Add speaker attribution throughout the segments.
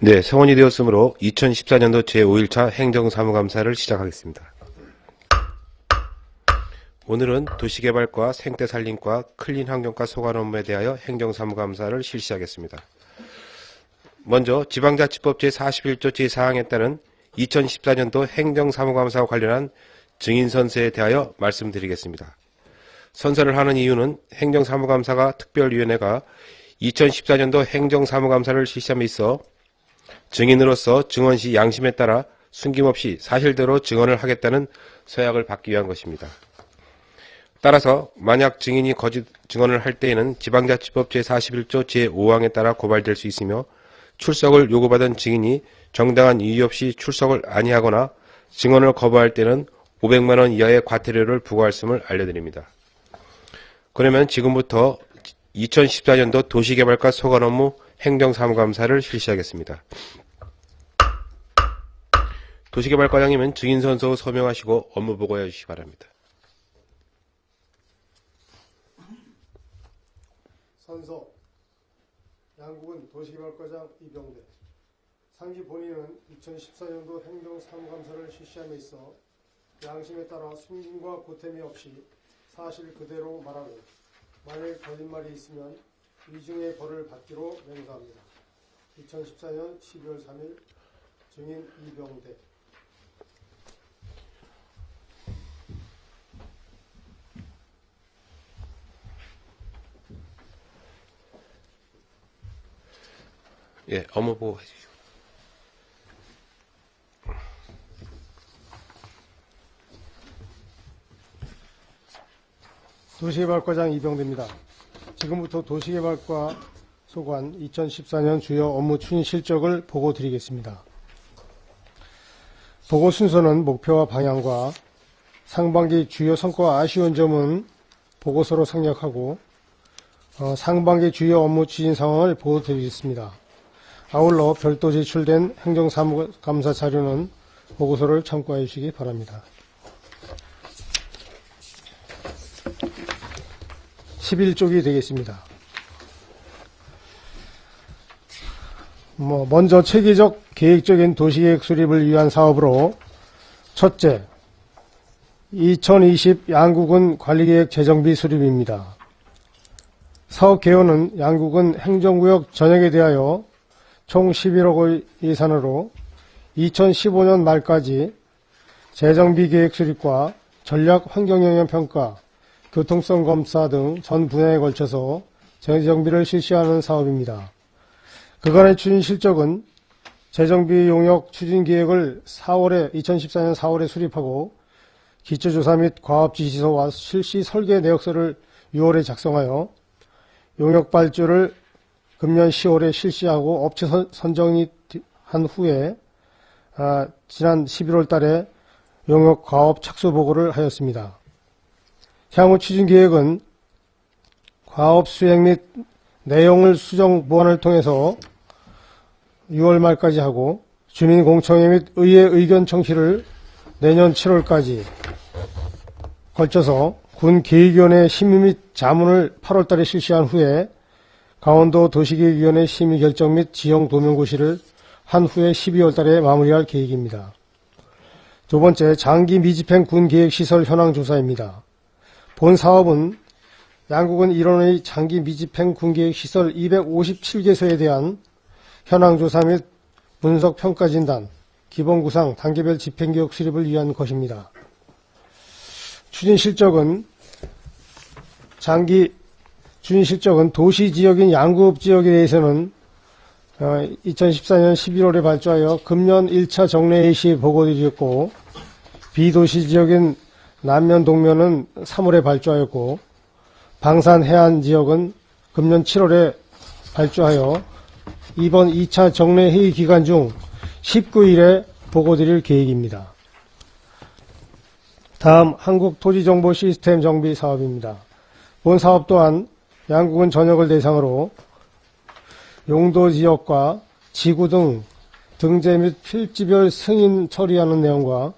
Speaker 1: 네, 성원이 되었으므로 2014년도 제5일차 행정사무감사를 시작하겠습니다. 오늘은 도시개발과 생태산림과 클린환경과 소관 업무에 대하여 행정사무감사를 실시하겠습니다. 먼저 지방자치법 제41조 제4항에 따른 2014년도 행정사무감사와 관련한 증인선서에 대하여 말씀드리겠습니다. 선서를 하는 이유는 행정사무감사가 특별위원회가 2014년도 행정사무감사를 실시함에 있어 증인으로서 증언 시 양심에 따라 숨김없이 사실대로 증언을 하겠다는 서약을 받기 위한 것입니다. 따라서 만약 증인이 거짓 증언을 할 때에는 지방자치법 제41조 제5항에 따라 고발될 수 있으며 출석을 요구받은 증인이 정당한 이유 없이 출석을 아니하거나 증언을 거부할 때는 500만원 이하의 과태료를 부과할 것을 알려드립니다. 그러면 지금부터 2014년도 도시개발과 소관 업무 행정사무감사를 실시하겠습니다. 도시개발과장님은 증인선서 후 서명하시고 업무 보고해 주시기 바랍니다.
Speaker 2: 선서 양국은 도시개발과장 이병대. 상기 본인은 2014년도 행정사무감사를 실시함에 있어 양심에 따라 숨김과 보탬이 없이 사실 그대로 말하고 만일 거짓말이 있으면 위중의 벌을 받기로 맹세합니다. 2014년 12월 3일 증인 이병대.
Speaker 1: 예, 업무 보고 해주시죠.
Speaker 2: 도시개발과장 이병대입니다. 지금부터 도시개발과 소관 2014년 주요 업무 추진 실적을 보고 드리겠습니다. 보고 순서는 목표와 방향과 상반기 주요 성과와 아쉬운 점은 보고서로 생략하고 상반기 주요 업무 추진 상황을 보고 드리겠습니다. 아울러 별도 제출된 행정사무감사 자료는 보고서를 참고해 주시기 바랍니다. 11쪽이 되겠습니다. 먼저 체계적 계획적인 도시계획 수립을 위한 사업으로 첫째, 2020 양구군 관리계획 재정비 수립입니다. 사업 개요는 양구군 행정구역 전역에 대하여 총 11억의 예산으로 2015년 말까지 재정비 계획 수립과 전략 환경영향 평가, 교통성 검사 등 전 분야에 걸쳐서 재정비를 실시하는 사업입니다. 그간의 추진 실적은 재정비 용역 추진 계획을 2014년 4월에 수립하고 기초조사 및 과업지시서와 실시 설계 내역서를 6월에 작성하여 용역 발주를 금년 10월에 실시하고 업체 선정이 한 후에 지난 11월 달에 용역 과업 착수 보고를 하였습니다. 향후 추진 계획은 과업 수행 및 내용을 수정 보완을 통해서 6월 말까지 하고 주민공청회 및 의회 의견 청취를 내년 7월까지 걸쳐서 군 계획위원회 심의 및 자문을 8월 달에 실시한 후에 강원도 도시계획위원회 심의 결정 및 지형 도면고시를 한 후에 12월 달에 마무리할 계획입니다. 두 번째, 장기 미집행 군 계획시설 현황 조사입니다. 본 사업은 양국은 일원의 장기 미집행 군계획시설 257개소에 대한 현황조사 및 분석평가진단, 기본구상, 단계별 집행계획 수립을 위한 것입니다. 추진실적은 도시지역인 양구읍지역에 대해서는 2014년 11월에 발주하여 금년 1차 정례회의 시 보고드렸고, 비도시지역인 남면 동면은 3월에 발주하였고 방산 해안 지역은 금년 7월에 발주하여 이번 2차 정례 회의 기간 중 19일에 보고드릴 계획입니다. 다음 한국토지정보 시스템 정비 사업입니다. 본 사업 또한 양국은 전역을 대상으로 용도지역과 지구 등 등재 및 필지별 승인 처리하는 내용과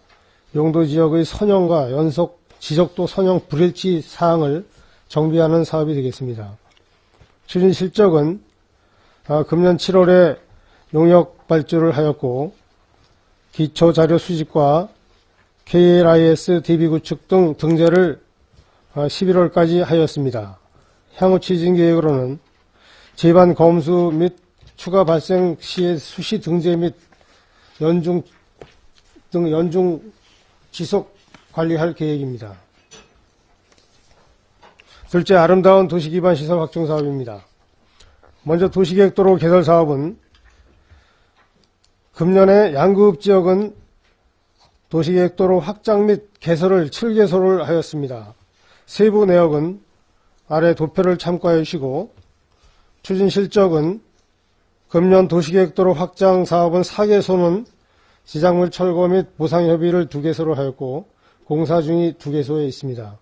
Speaker 2: 용도지역의 선형과 연속 지적도 선형 불일치 사항을 정비하는 사업이 되겠습니다. 추진 실적은 금년 7월에 용역 발주를 하였고 기초자료 수집과 KLIS DB 구축 등 등재를 11월까지 하였습니다. 향후 추진 계획으로는 제반 검수 및 추가 발생 시의 수시 등재 및 연중 지속 관리할 계획입니다. 둘째, 아름다운 도시기반 시설 확충 사업입니다. 먼저 도시계획도로 개설 사업은 금년에 양구읍 지역은 도시계획도로 확장 및 개설을 7개소를 하였습니다. 세부 내역은 아래 도표를 참고해 주시고 추진 실적은 금년 도시계획도로 확장 사업은 4개소는 지작물 철거 및 보상협의를 2개소로 하였고 공사 중이 2개소에 있습니다.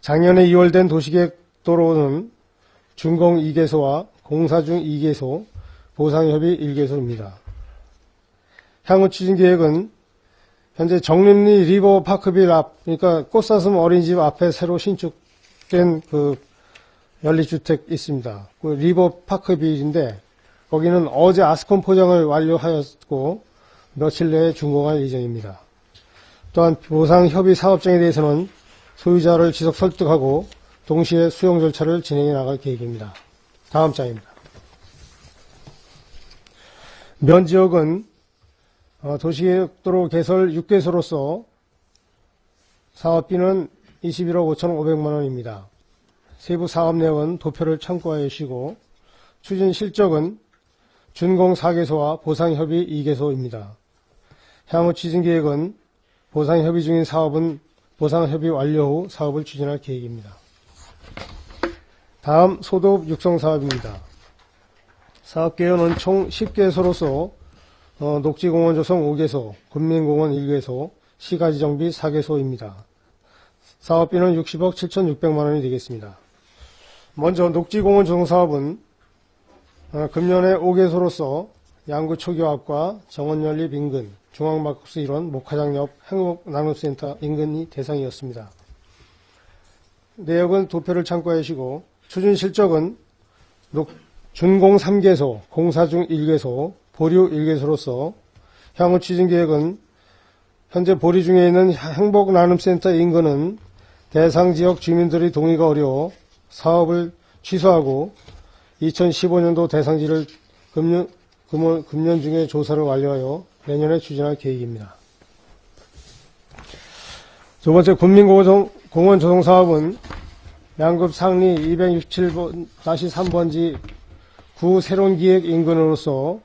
Speaker 2: 작년에 2월 된 도시계획도로는 준공 2개소와 공사 중 2개소, 보상협의 1개소입니다. 향후 추진계획은 현재 정림리 리버 파크빌 앞, 그러니까 꽃사슴 어린이집 앞에 새로 신축된 연립주택 있습니다. 그 리버 파크빌인데 거기는 어제 아스콘 포장을 완료하였고 며칠 내에 준공할 예정입니다. 또한 보상협의 사업장에 대해서는 소유자를 지속 설득하고 동시에 수용 절차를 진행해 나갈 계획입니다. 다음 장입니다. 면지역은 도시계획도로 개설 6개소로서 사업비는 21억 5,500만 원입니다. 세부 사업 내역은 도표를 참고하여 주시고 추진 실적은 준공 4개소와 보상협의 2개소입니다. 향후 추진계획은 보상협의 중인 사업은 보상협의 완료 후 사업을 추진할 계획입니다. 다음 소도읍 육성사업입니다. 사업계획은 총 10개소로서 녹지공원 조성 5개소, 군민공원 1개소, 시가지정비 4개소입니다. 사업비는 60억 7,600만 원이 되겠습니다. 먼저 녹지공원 조성사업은 금년에 5개소로서 양구 초교 앞과 정원연립 인근, 중앙마크스 일원 목화장 옆 행복나눔센터 인근이 대상이었습니다. 내역은 도표를 참고해 주시고 추진 실적은 준공 3개소, 공사 중 1개소, 보류 1개소로서 향후 추진 계획은 현재 보류 중에 있는 행복나눔센터 인근은 대상 지역 주민들의 동의가 어려워 사업을 취소하고 2015년도 대상지를 금년 중에 조사를 완료하여 내년에 추진할 계획입니다. 두 번째 군민공원 조성 사업은 양급 상리 267-3번지 구 새로운기획 인근으로서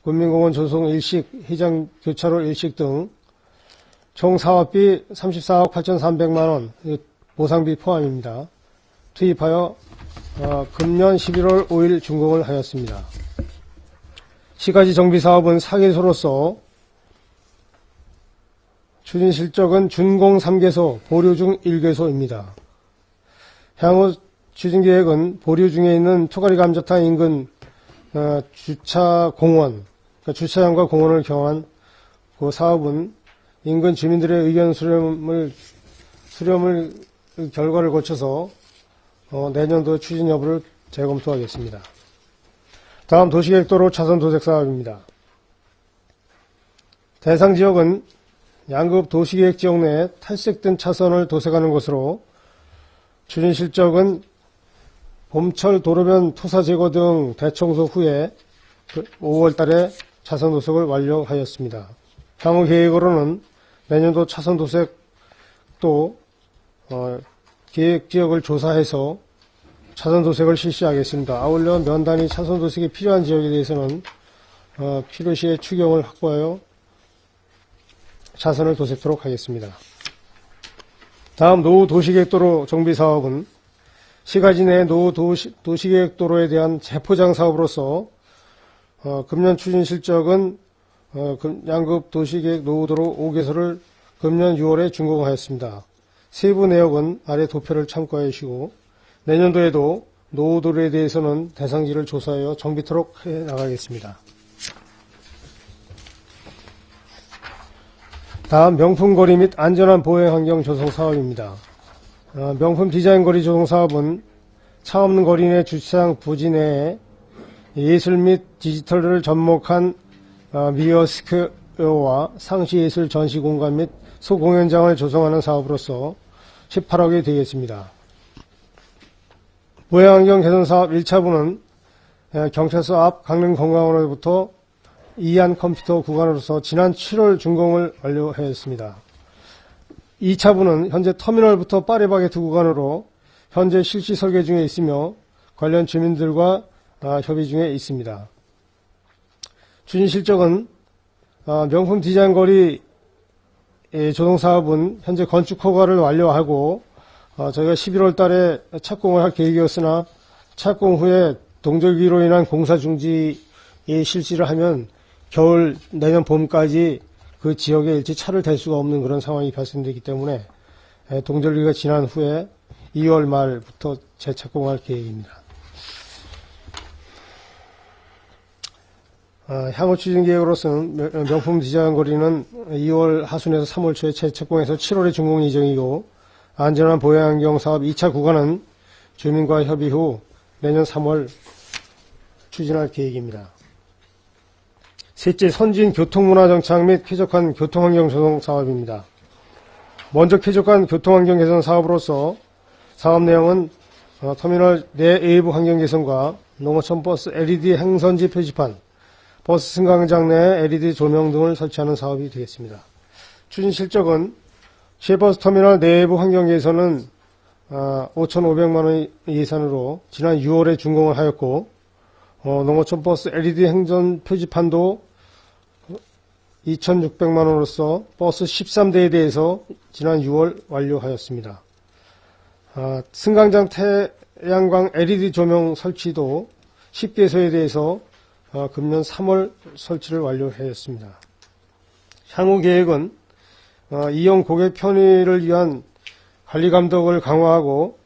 Speaker 2: 군민공원 조성 일식, 해장 교차로 일식 등 총 사업비 34억 8,300만 원 보상비 포함입니다. 투입하여 금년 11월 5일 준공을 하였습니다. 시가지 정비 사업은 4개소로서 추진 실적은 준공 3개소, 보류 중 1개소입니다. 향후 추진 계획은 보류 중에 있는 투가리 감자탕 인근 주차공원, 그러니까 주차장과 공원을 경한 그 사업은 인근 주민들의 의견 수렴을 결과를 거쳐서 내년도 추진 여부를 재검토하겠습니다. 다음 도시계획도로 차선 도색 사업입니다. 대상 지역은 양급 도시계획 지역 내 탈색된 차선을 도색하는 것으로 추진 실적은 봄철 도로변 토사 제거 등 대청소 후에 5월 달에 차선 도색을 완료하였습니다. 향후 계획으로는 내년도 차선 도색도 계획 지역을 조사해서 차선 도색을 실시하겠습니다. 아울러 면단위 차선 도색이 필요한 지역에 대해서는 필요시에 추경을 확보하여 차선을 도색토록 하겠습니다. 다음 노후 도시계획도로 정비사업은 시가지 내 노후 도시계획도로에 대한 재포장 사업으로서 금년 추진 실적은 양급 도시계획 노후도로 5개소를 금년 6월에 준공하였습니다. 세부 내역은 아래 도표를 참고해 주시고 내년도에도 노후도로에 대해서는 대상지를 조사하여 정비토록 해 나가겠습니다. 다음 명품거리 및 안전한 보행환경 조성 사업입니다. 명품 디자인거리 조성 사업은 차 없는 거리 내 주차장 부지 내에 예술 및 디지털을 접목한 미디어스퀘어와 상시예술 전시공간 및 소공연장을 조성하는 사업으로서 18억이 되겠습니다. 보행환경 개선 사업 1차부는 경찰서 앞 강릉건강원로부터 이안 컴퓨터 구간으로서 지난 7월 준공을 완료하였습니다. 2차부는 현재 터미널부터 파리바게트 구간으로 현재 실시 설계 중에 있으며 관련 주민들과 협의 중에 있습니다. 추진 실적은 명품 디자인 거리 조성사업은 현재 건축 허가를 완료하고 저희가 11월 달에 착공을 할 계획이었으나 착공 후에 동절기로 인한 공사 중지에 실시를 하면 겨울 내년 봄까지 그 지역에 일체 차를 댈 수가 없는 그런 상황이 발생되기 때문에 동절기가 지난 후에 2월 말부터 재착공할 계획입니다. 향후 추진 계획으로서는 명품 디자인 거리는 2월 하순에서 3월 초에 재착공해서 7월에 준공 예정이고 안전한 보행환경 사업 2차 구간은 주민과 협의 후 내년 3월 추진할 계획입니다. 셋째, 선진 교통문화 정착 및 쾌적한 교통환경 조성 사업입니다. 먼저 쾌적한 교통환경 개선 사업으로서 사업 내용은 터미널 내 외부 환경 개선과 농어촌 버스 LED 행선지 표지판, 버스 승강장 내 LED 조명 등을 설치하는 사업이 되겠습니다. 추진 실적은 시외버스 터미널 내부 환경 개선은 5,500만원 예산으로 지난 6월에 준공을 하였고 농어촌 버스 LED 행전 표지판도 2,600만원으로서 버스 13대에 대해서 지난 6월 완료하였습니다. 승강장 태양광 LED 조명 설치도 10개소에 대해서 금년 3월 설치를 완료하였습니다. 향후 계획은 이용 고객 편의를 위한 관리 감독을 강화하고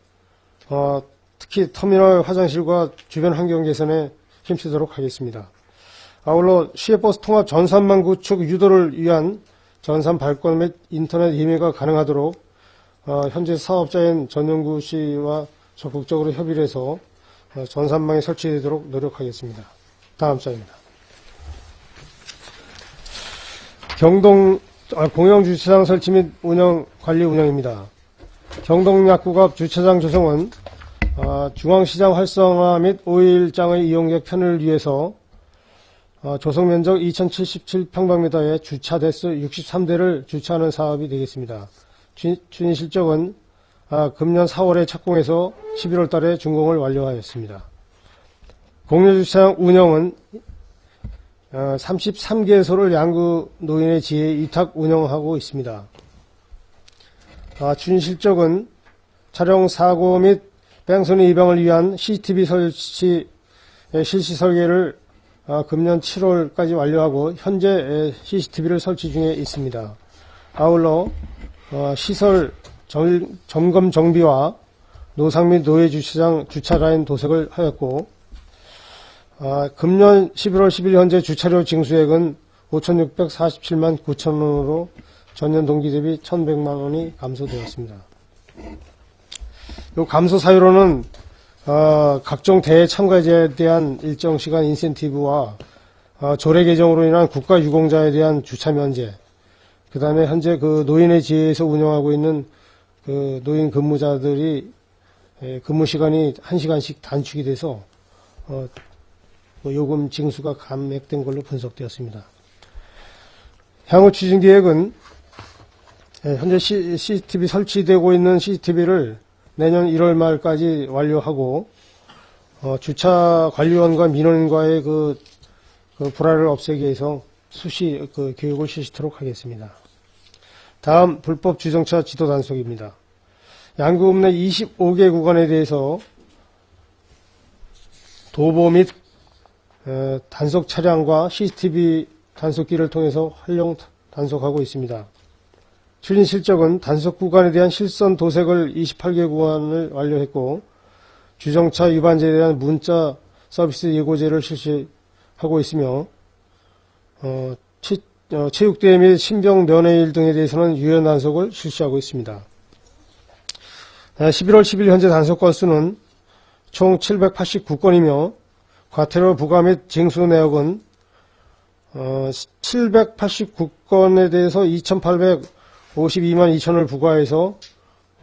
Speaker 2: 특히 터미널 화장실과 주변 환경 개선에 힘쓰도록 하겠습니다. 아울러 시외버스 통합 전산망 구축 유도를 위한 전산 발권 및 인터넷 예매가 가능하도록 현재 사업자인 전용구 씨와 적극적으로 협의를 해서 전산망이 설치되도록 노력하겠습니다. 다음 장입니다. 공영주차장 설치 및 관리 운영입니다. 경동약국 앞 주차장 조성은 중앙시장 활성화 및 5일장의 이용객 편의를 위해서 조성면적 2077평방미터에 주차 대수 63대를 주차하는 사업이 되겠습니다. 추진 실적은 금년 4월에 착공해서 11월 달에 준공을 완료하였습니다. 공유주차장 운영은 33개소를 양구 노인의 지혜에 위탁 운영하고 있습니다. 추진 실적은 차량 사고 및 뺑소니 예방을 위한 CCTV 설치 실시 설계를 금년 7월까지 완료하고 현재 CCTV를 설치 중에 있습니다. 아울러 시설 점검 정비와 노상 및 노예 주차장 주차 라인 도색을 하였고 금년 11월 10일 현재 주차료 징수액은 5,647만 9천원으로 전년 동기 대비 1,100만원이 감소되었습니다. 이 감소 사유로는 각종 대회 참가자에 대한 일정 시간 인센티브와 조례 개정으로 인한 국가 유공자에 대한 주차 면제, 그 다음에 현재 그 노인의 지혜에서 운영하고 있는 그 노인 근무자들이 근무 시간이 1시간씩 단축이 돼서 요금 징수가 감액된 걸로 분석되었습니다. 향후 추진 계획은 현재 CCTV 설치되고 있는 CCTV를 내년 1월 말까지 완료하고 주차 관리원과 민원인과의 그 불화를 없애기 위해서 수시 교육을 실시토록 하겠습니다. 다음 불법 주정차 지도 단속입니다. 양구읍 내 25개 구간에 대해서 도보 및 단속 차량과 CCTV 단속기를 통해서 활용 단속하고 있습니다. 추진 실적은 단속 구간에 대한 실선 도색을 28개 구간을 완료했고 주정차 위반자에 대한 문자 서비스 예고제를 실시하고 있으며 체육대회 및 신병 면회일 등에 대해서는 유연 단속을 실시하고 있습니다. 11월 10일 현재 단속 건수는 총 789건이며 과태료 부과 및 징수 내역은 789건에 대해서 2,852만 2천을 부과해서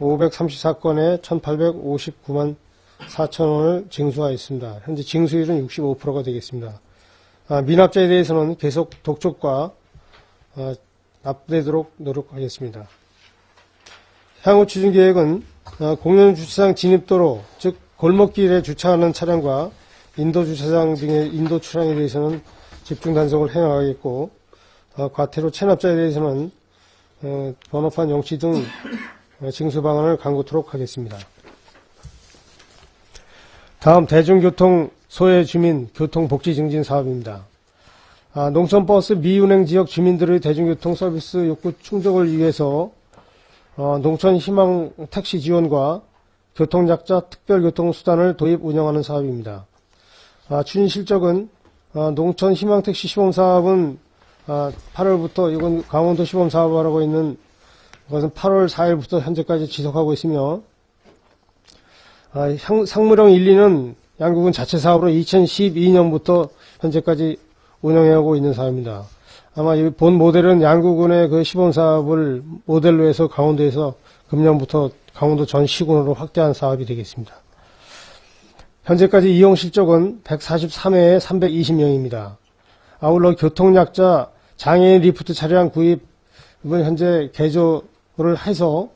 Speaker 2: 534건에 1,859만 4천원을 징수하였습니다. 현재 징수율은 65%가 되겠습니다. 미납자에 대해서는 계속 독촉과 납부되도록 노력하겠습니다. 향후 추진 계획은 공영 주차장 진입도로, 즉 골목길에 주차하는 차량과 인도 주차장 등의 인도 차량에 대해서는 집중 단속을 해나가겠고, 과태료 체납자에 대해서는 번호판 영치 등 징수 방안을 강구토록 하겠습니다. 다음 대중교통 소외 주민 교통복지 증진 사업입니다. 농촌버스 미운행 지역 주민들의 대중교통 서비스 욕구 충족을 위해서 농촌 희망 택시 지원과 교통약자 특별교통수단을 도입 운영하는 사업입니다. 추진 실적은 농촌 희망 택시 시범 사업은 8월부터, 이건 강원도 시범 사업하고 있는 것은 8월 4일부터 현재까지 지속하고 있으며, 상무령 1, 2는 양국은 자체 사업으로 2012년부터 현재까지 운영해오고 있는 사업입니다. 아마 이 본 모델은 양구군의 그 시범 사업을 모델로 해서 강원도에서 금년부터 강원도 전 시군으로 확대한 사업이 되겠습니다. 현재까지 이용 실적은 143회에 320명입니다. 아울러 교통약자 장애인 리프트 차량 구입은 현재 개조를 해서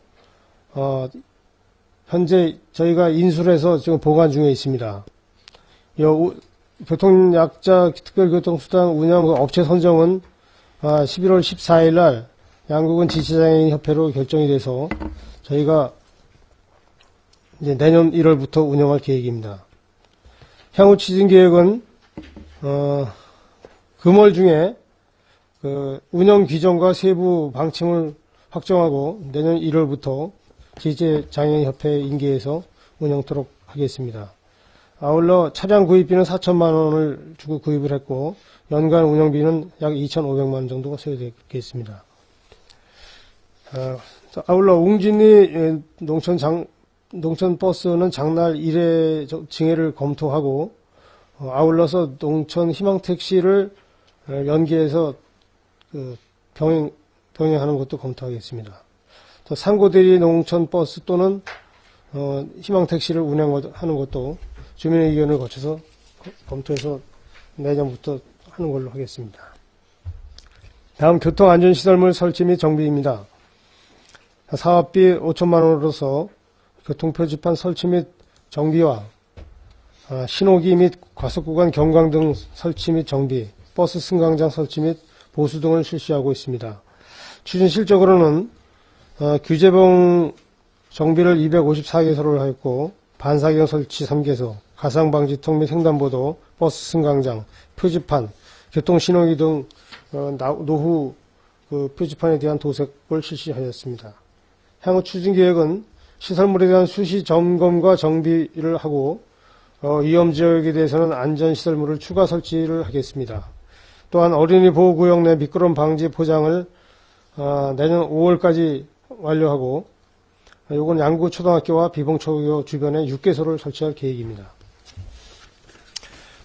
Speaker 2: 현재 저희가 인수해서 지금 보관 중에 있습니다. 교통약자 특별교통수단 운영 업체 선정은 11월 14일 날 양국은 지체장애인협회로 결정이 돼서 저희가 이제 내년 1월부터 운영할 계획입니다. 향후 추진 계획은 금월 중에 그 운영 규정과 세부 방침을 확정하고 내년 1월부터 지체장애인협회 인계해서 운영토록 하겠습니다. 아울러 차량 구입비는 4천만 원을 주고 구입을 했고 연간 운영비는 약 2,500만 원 정도가 소요되겠습니다. 아울러 웅진리 농촌버스는 장날 1회 증회를 검토하고 아울러서 농촌 희망택시를 연계해서 병행하는 것도 검토하겠습니다. 또 상고대리 농촌버스 또는 희망택시를 운행하는 것도 주민의 의견을 거쳐서 검토해서 내년부터 하는 걸로 하겠습니다. 다음 교통안전시설물 설치 및 정비입니다. 사업비 5천만 원으로서 교통표지판 설치 및 정비와 신호기 및 과속구간 경광등 설치 및 정비, 버스 승강장 설치 및 보수 등을 실시하고 있습니다. 추진 실적으로는 규제봉 정비를 254개소를 하였고 반사경 설치 3개소, 가상방지턱 및 횡단보도, 버스 승강장, 표지판, 교통신호기 등 노후 표지판에 대한 도색을 실시하였습니다. 향후 추진 계획은 시설물에 대한 수시 점검과 정비를 하고 위험지역에 대해서는 안전시설물을 추가 설치를 하겠습니다. 또한 어린이 보호구역 내 미끄럼 방지 포장을 내년 5월까지 완료하고 이건 양구 초등학교와 비봉초교 주변에 6개소를 설치할 계획입니다.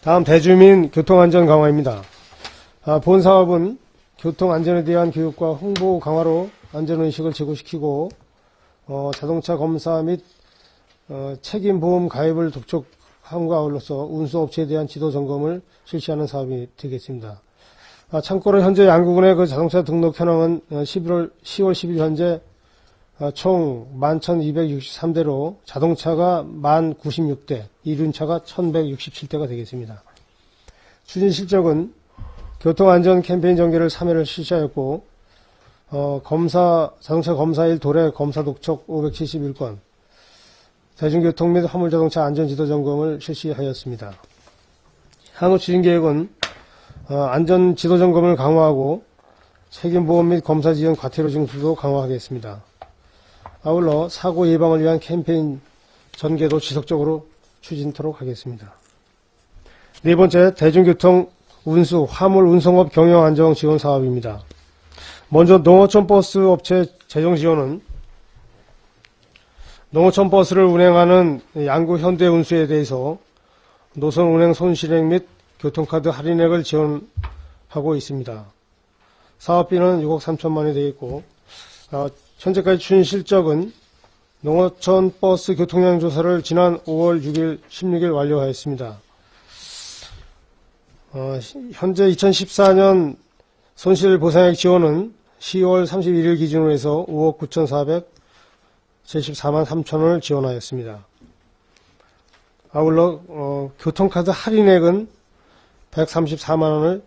Speaker 2: 다음 대주민 교통안전 강화입니다. 본 사업은 교통안전에 대한 교육과 홍보 강화로 안전의식을 제고시키고 자동차 검사 및 책임보험 가입을 독촉함과 아울러서 운수업체에 대한 지도점검을 실시하는 사업이 되겠습니다. 참고로 현재 양구군의 그 자동차 등록 현황은 10월 10일 현재 총 11,263대로 자동차가 1,096대, 이륜차가 1,167대가 되겠습니다. 추진 실적은 교통안전 캠페인 전개를 3회를 실시하였고 자동차 검사일 도래 검사 독촉 571건, 대중교통 및 화물자동차 안전지도 점검을 실시하였습니다. 향후 추진 계획은 안전지도 점검을 강화하고 책임보험 및 검사 지원 과태료 징수도 강화하겠습니다. 아울러 사고 예방을 위한 캠페인 전개도 지속적으로 추진토록 하겠습니다. 네 번째, 대중교통 운수, 화물 운송업 경영 안정 지원 사업입니다. 먼저 농어촌 버스 업체 재정 지원은 농어촌 버스를 운행하는 양구 현대운수에 대해서 노선 운행 손실액 및 교통카드 할인액을 지원하는 하고 있습니다. 사업비는 6억 3천만 원이 되겠고, 현재까지 추진 실적은 농어촌 버스 교통량 조사를 지난 5월 6일, 16일 완료하였습니다. 현재 2014년 손실 보상액 지원은 10월 31일 기준으로 해서 5억 9,474만 3천 원을 지원하였습니다. 아울러 교통카드 할인액은 134만 원을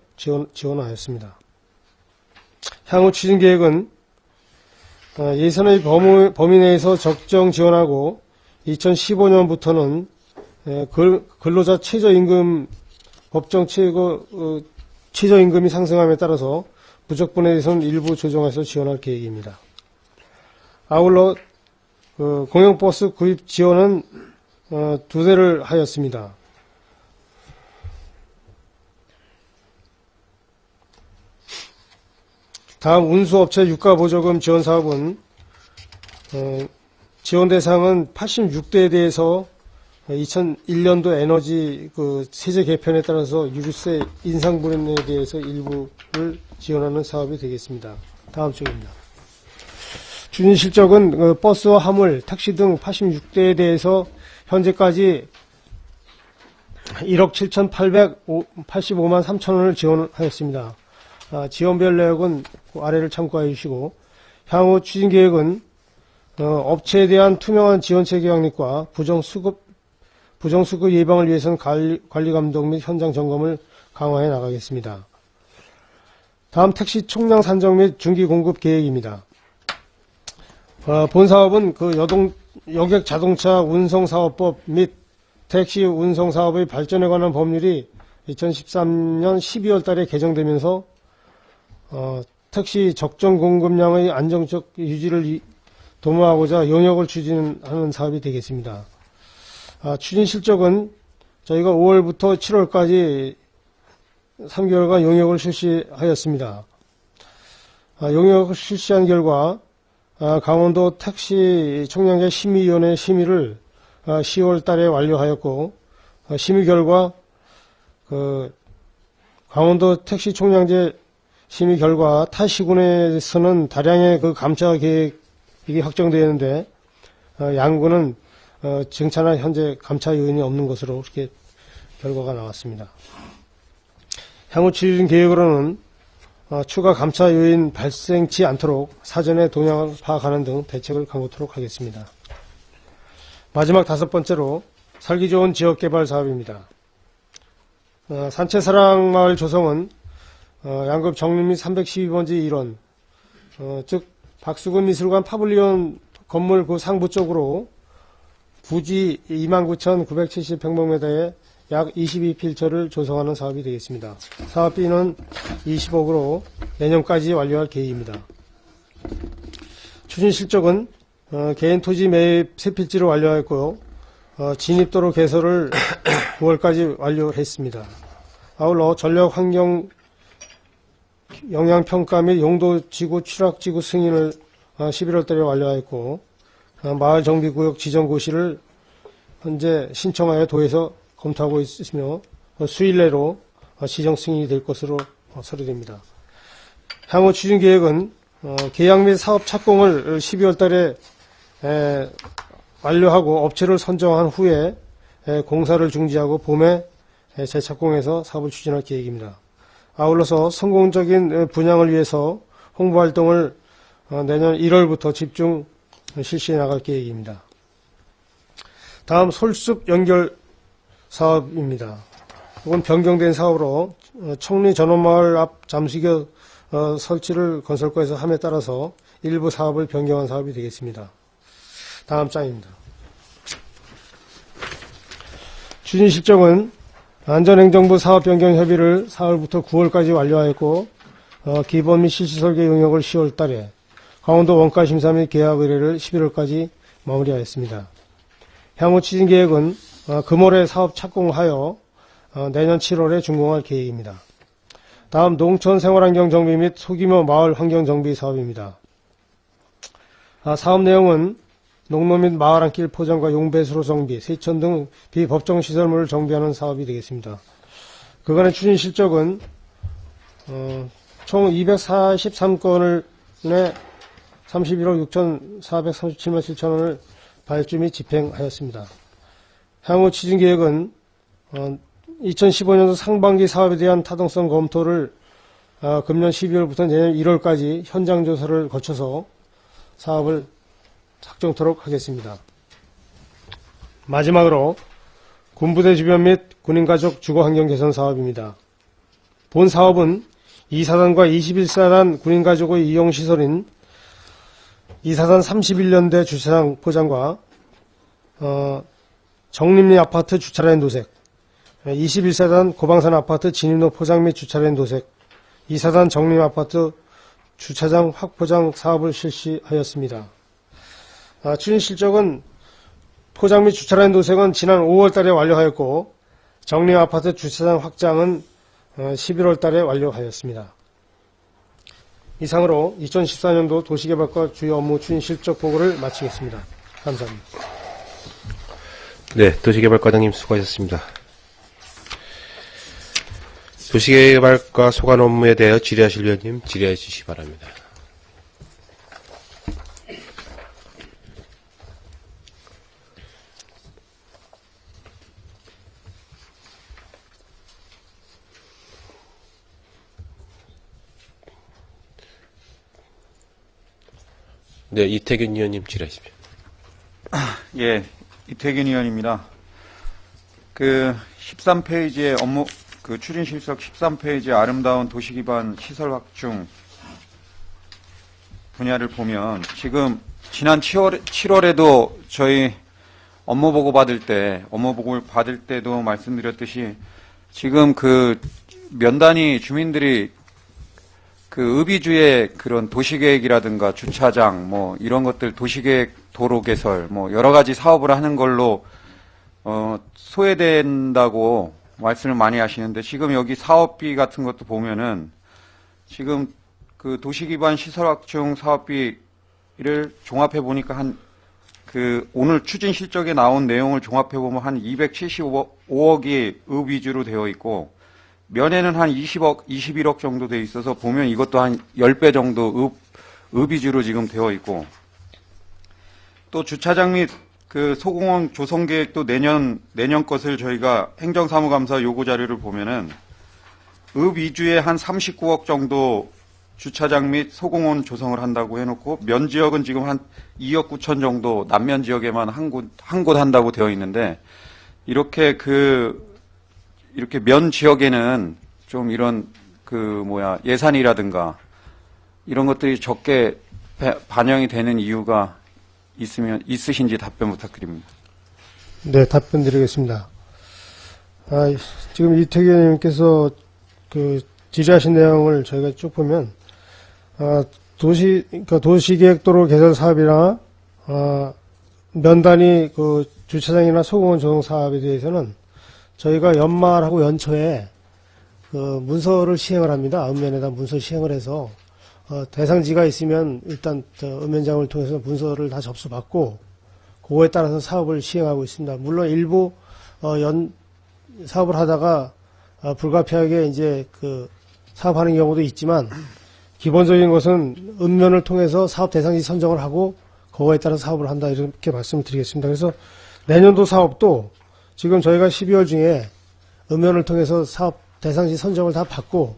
Speaker 2: 지원하였습니다. 향후 추진 계획은 예산의 범위 내에서 적정 지원하고 2015년부터는 근로자 최저임금 법정 최저임금이 상승함에 따라서 부적분에 대해서는 일부 조정해서 지원할 계획입니다. 아울러 공영버스 구입 지원은 2대를 하였습니다. 다음 운수업체 유가보조금 지원 사업은 지원 대상은 86대에 대해서 2001년도 에너지 세제 개편에 따라서 유류세 인상분에 대해서 일부를 지원하는 사업이 되겠습니다. 다음 쪽입니다. 추진 실적은 버스와 화물, 택시 등 86대에 대해서 현재까지 1억 7,885만 3천 원을 지원하였습니다. 지원별 내역은 아래를 참고해 주시고, 향후 추진 계획은 업체에 대한 투명한 지원체계 확립과 부정수급 예방을 위해서는 관리 감독 및 현장 점검을 강화해 나가겠습니다. 다음 택시 총량 산정 및 중기 공급 계획입니다. 본 사업은 여객 자동차 운송사업법 및 택시 운송사업의 발전에 관한 법률이 2013년 12월 달에 개정되면서 택시 적정 공급량의 안정적 유지를 도모하고자 용역을 추진하는 사업이 되겠습니다. 추진 실적은 저희가 5월부터 7월까지 3개월간 용역을 실시하였습니다. 용역을 실시한 결과 강원도 택시 총량제 심의위원회 심의를 10월 달에 완료하였고, 심의 결과 강원도 택시 총량제 심의 결과 타 시군에서는 다량의 감차 계획이 확정되었는데, 양구는 증차나 현재 감차 요인이 없는 것으로 이렇게 결과가 나왔습니다. 향후 추진 계획으로는 추가 감차 요인 발생치 않도록 사전에 동향을 파악하는 등 대책을 강구토록 하겠습니다. 마지막 5번째로 살기 좋은 지역개발 사업입니다. 산채사랑마을 조성은 양급 정림리 312번지 1원, 즉 박수근 미술관 파블리온 건물 그 상부 쪽으로 부지 29,970평방미터에 약 22필처를 조성하는 사업이 되겠습니다. 사업비는 20억으로 내년까지 완료할 계획입니다. 추진 실적은 개인 토지 매입 3필지를 완료하였고요. 진입도로 개설을 9월까지 완료했습니다. 아울러 전력 환경 영향평가 및 용도지구 취락지구 승인을 11월 달에 완료하였고, 마을 정비구역 지정고시를 현재 신청하여 도에서 검토하고 있으며 수일 내로 지정 승인이 될 것으로 서류됩니다. 향후 추진 계획은 계약 및 사업 착공을 12월 달에 완료하고 업체를 선정한 후에 공사를 중지하고 봄에 재착공해서 사업을 추진할 계획입니다. 아울러서 성공적인 분양을 위해서 홍보활동을 내년 1월부터 집중 실시해 나갈 계획입니다. 다음 솔숲 연결 사업입니다. 이건 변경된 사업으로 청리 전원마을 앞 잠수교 설치를 건설과에서 함에 따라서 일부 사업을 변경한 사업이 되겠습니다. 다음 장입니다. 추진 실적은 안전행정부 사업 변경 협의를 4월부터 9월까지 완료하였고, 기본 및 실시 설계 용역을 10월 달에, 강원도 원가 심사 및 계약 의뢰를 11월까지 마무리하였습니다. 향후 추진 계획은 금월에 사업 착공하여 내년 7월에 준공할 계획입니다. 다음 농촌 생활환경 정비 및 소규모 마을 환경 정비 사업입니다. 사업 내용은 농로 및 마을 안길 포장과 용배수로 정비, 세천 등 비법정 시설물을 정비하는 사업이 되겠습니다. 그간의 추진 실적은 총 243건을 내 31억 6,437만 7천 원을 발주 및 집행하였습니다. 향후 추진 계획은 2015년도 상반기 사업에 대한 타당성 검토를 금년 12월부터 내년 1월까지 현장 조사를 거쳐서 사업을 확정토록 하겠습니다. 마지막으로 군부대 주변 및 군인가족 주거환경 개선 사업입니다. 본 사업은 2사단과 21사단 군인가족의 이용시설인 2사단 31년대 주차장 포장과 정림리 아파트 주차라인 도색, 21사단 고방산 아파트 진입로 포장 및 주차라인 도색, 2사단 정림 아파트 주차장 확포장 사업을 실시하였습니다. 추진 실적은 포장 및 주차라인 도색은 지난 5월 달에 완료하였고 정림 아파트 주차장 확장은 11월 달에 완료하였습니다. 이상으로 2014년도 도시개발과 주요 업무 추진 실적 보고를 마치겠습니다. 감사합니다.
Speaker 1: 네, 도시개발과장님 수고하셨습니다. 도시개발과 소관 업무에 대하여 질의하실 위원님 질의해 주시기 바랍니다. 네, 이태균 의원님 질의하십시오.
Speaker 3: 예, 이태균 의원입니다. 13페이지의 업무, 추진 실적 13페이지의 아름다운 도시기반 시설 확충 분야를 보면 지금 지난 7월에도 저희 업무 보고를 받을 때도 말씀드렸듯이 지금 면단위 주민들이 의비주의 그런 도시계획이라든가 주차장 이런 것들 도시계획 도로 개설 여러 가지 사업을 하는 걸로 소외된다고 말씀을 많이 하시는데 지금 여기 사업비 같은 것도 보면은 지금 도시기반 시설 확충 사업비를 종합해 보니까 오늘 추진 실적에 나온 내용을 종합해 보면 한 275억이 읍 위주로 되어 있고 면에는 한 21억 정도 돼 있어서 보면 이것도 한 10배 정도 읍 위주로 지금 되어 있고 또 주차장 및 소공원 조성 계획도 내년 것을 저희가 행정사무감사 요구 자료를 보면은 읍 위주에 한 39억 정도 주차장 및 소공원 조성을 한다고 해놓고 면 지역은 지금 한 2억 9천 정도 남면 지역에만 한 곳 한다고 되어 있는데 이렇게 면 지역에는 좀 이런 예산이라든가 이런 것들이 적게 반영이 되는 이유가 있으신지 답변 부탁드립니다.
Speaker 2: 네, 답변 드리겠습니다. 지금 이태규 의원님께서 질의하신 내용을 저희가 쭉 보면, 도시계획도로 개선 사업이나, 면단위 주차장이나 소공원 조성 사업에 대해서는 저희가 연말하고 연초에 문서를 시행을 합니다. 읍면에다 문서 시행을 해서 대상지가 있으면 일단 읍면장을 통해서 문서를 다 접수받고 그거에 따라서 사업을 시행하고 있습니다. 물론 일부 사업을 하다가 불가피하게 이제 사업하는 경우도 있지만 기본적인 것은 읍면을 통해서 사업 대상지 선정을 하고 그거에 따라 사업을 한다 이렇게 말씀을 드리겠습니다. 그래서 내년도 사업도 지금 저희가 12월 중에 읍면을 통해서 사업 대상지 선정을 다 받고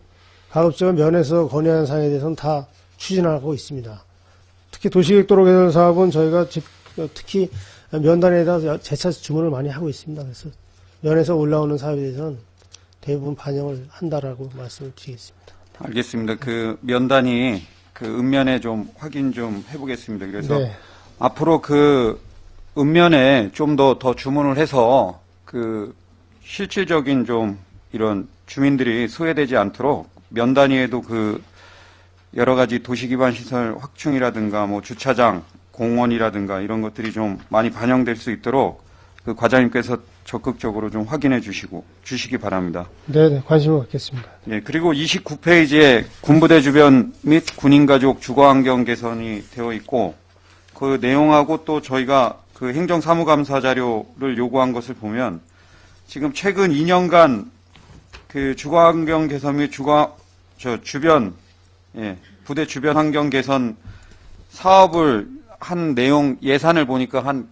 Speaker 2: 가급적이면 면에서 건의하는 사항에 대해서는 다 추진하고 있습니다. 특히 도시계획도로 개선 사업은 저희가 특히 면단에다 재차 주문을 많이 하고 있습니다. 그래서 면에서 올라오는 사업에 대해서는 대부분 반영을 한다라고 말씀을 드리겠습니다.
Speaker 3: 알겠습니다. 면단이 읍면에 좀 확인 좀 해보겠습니다. 그래서
Speaker 2: 네.
Speaker 3: 앞으로 읍면에 좀 더 주문을 해서 실질적인 좀 이런 주민들이 소외되지 않도록 면 단위에도 여러 가지 도시기반 시설 확충이라든가 주차장, 공원이라든가 이런 것들이 좀 많이 반영될 수 있도록 과장님께서 적극적으로 좀 확인해 주시기 바랍니다.
Speaker 2: 네, 관심을 갖겠습니다.
Speaker 3: 예, 그리고 29페이지에 군부대 주변 및 군인가족 주거환경 개선이 되어 있고 그 내용하고 또 저희가 행정사무감사 자료를 요구한 것을 보면 지금 최근 2년간 주거환경 개선 및 저 주변, 예, 부대 주변 환경 개선 사업을 한 내용 예산을 보니까 한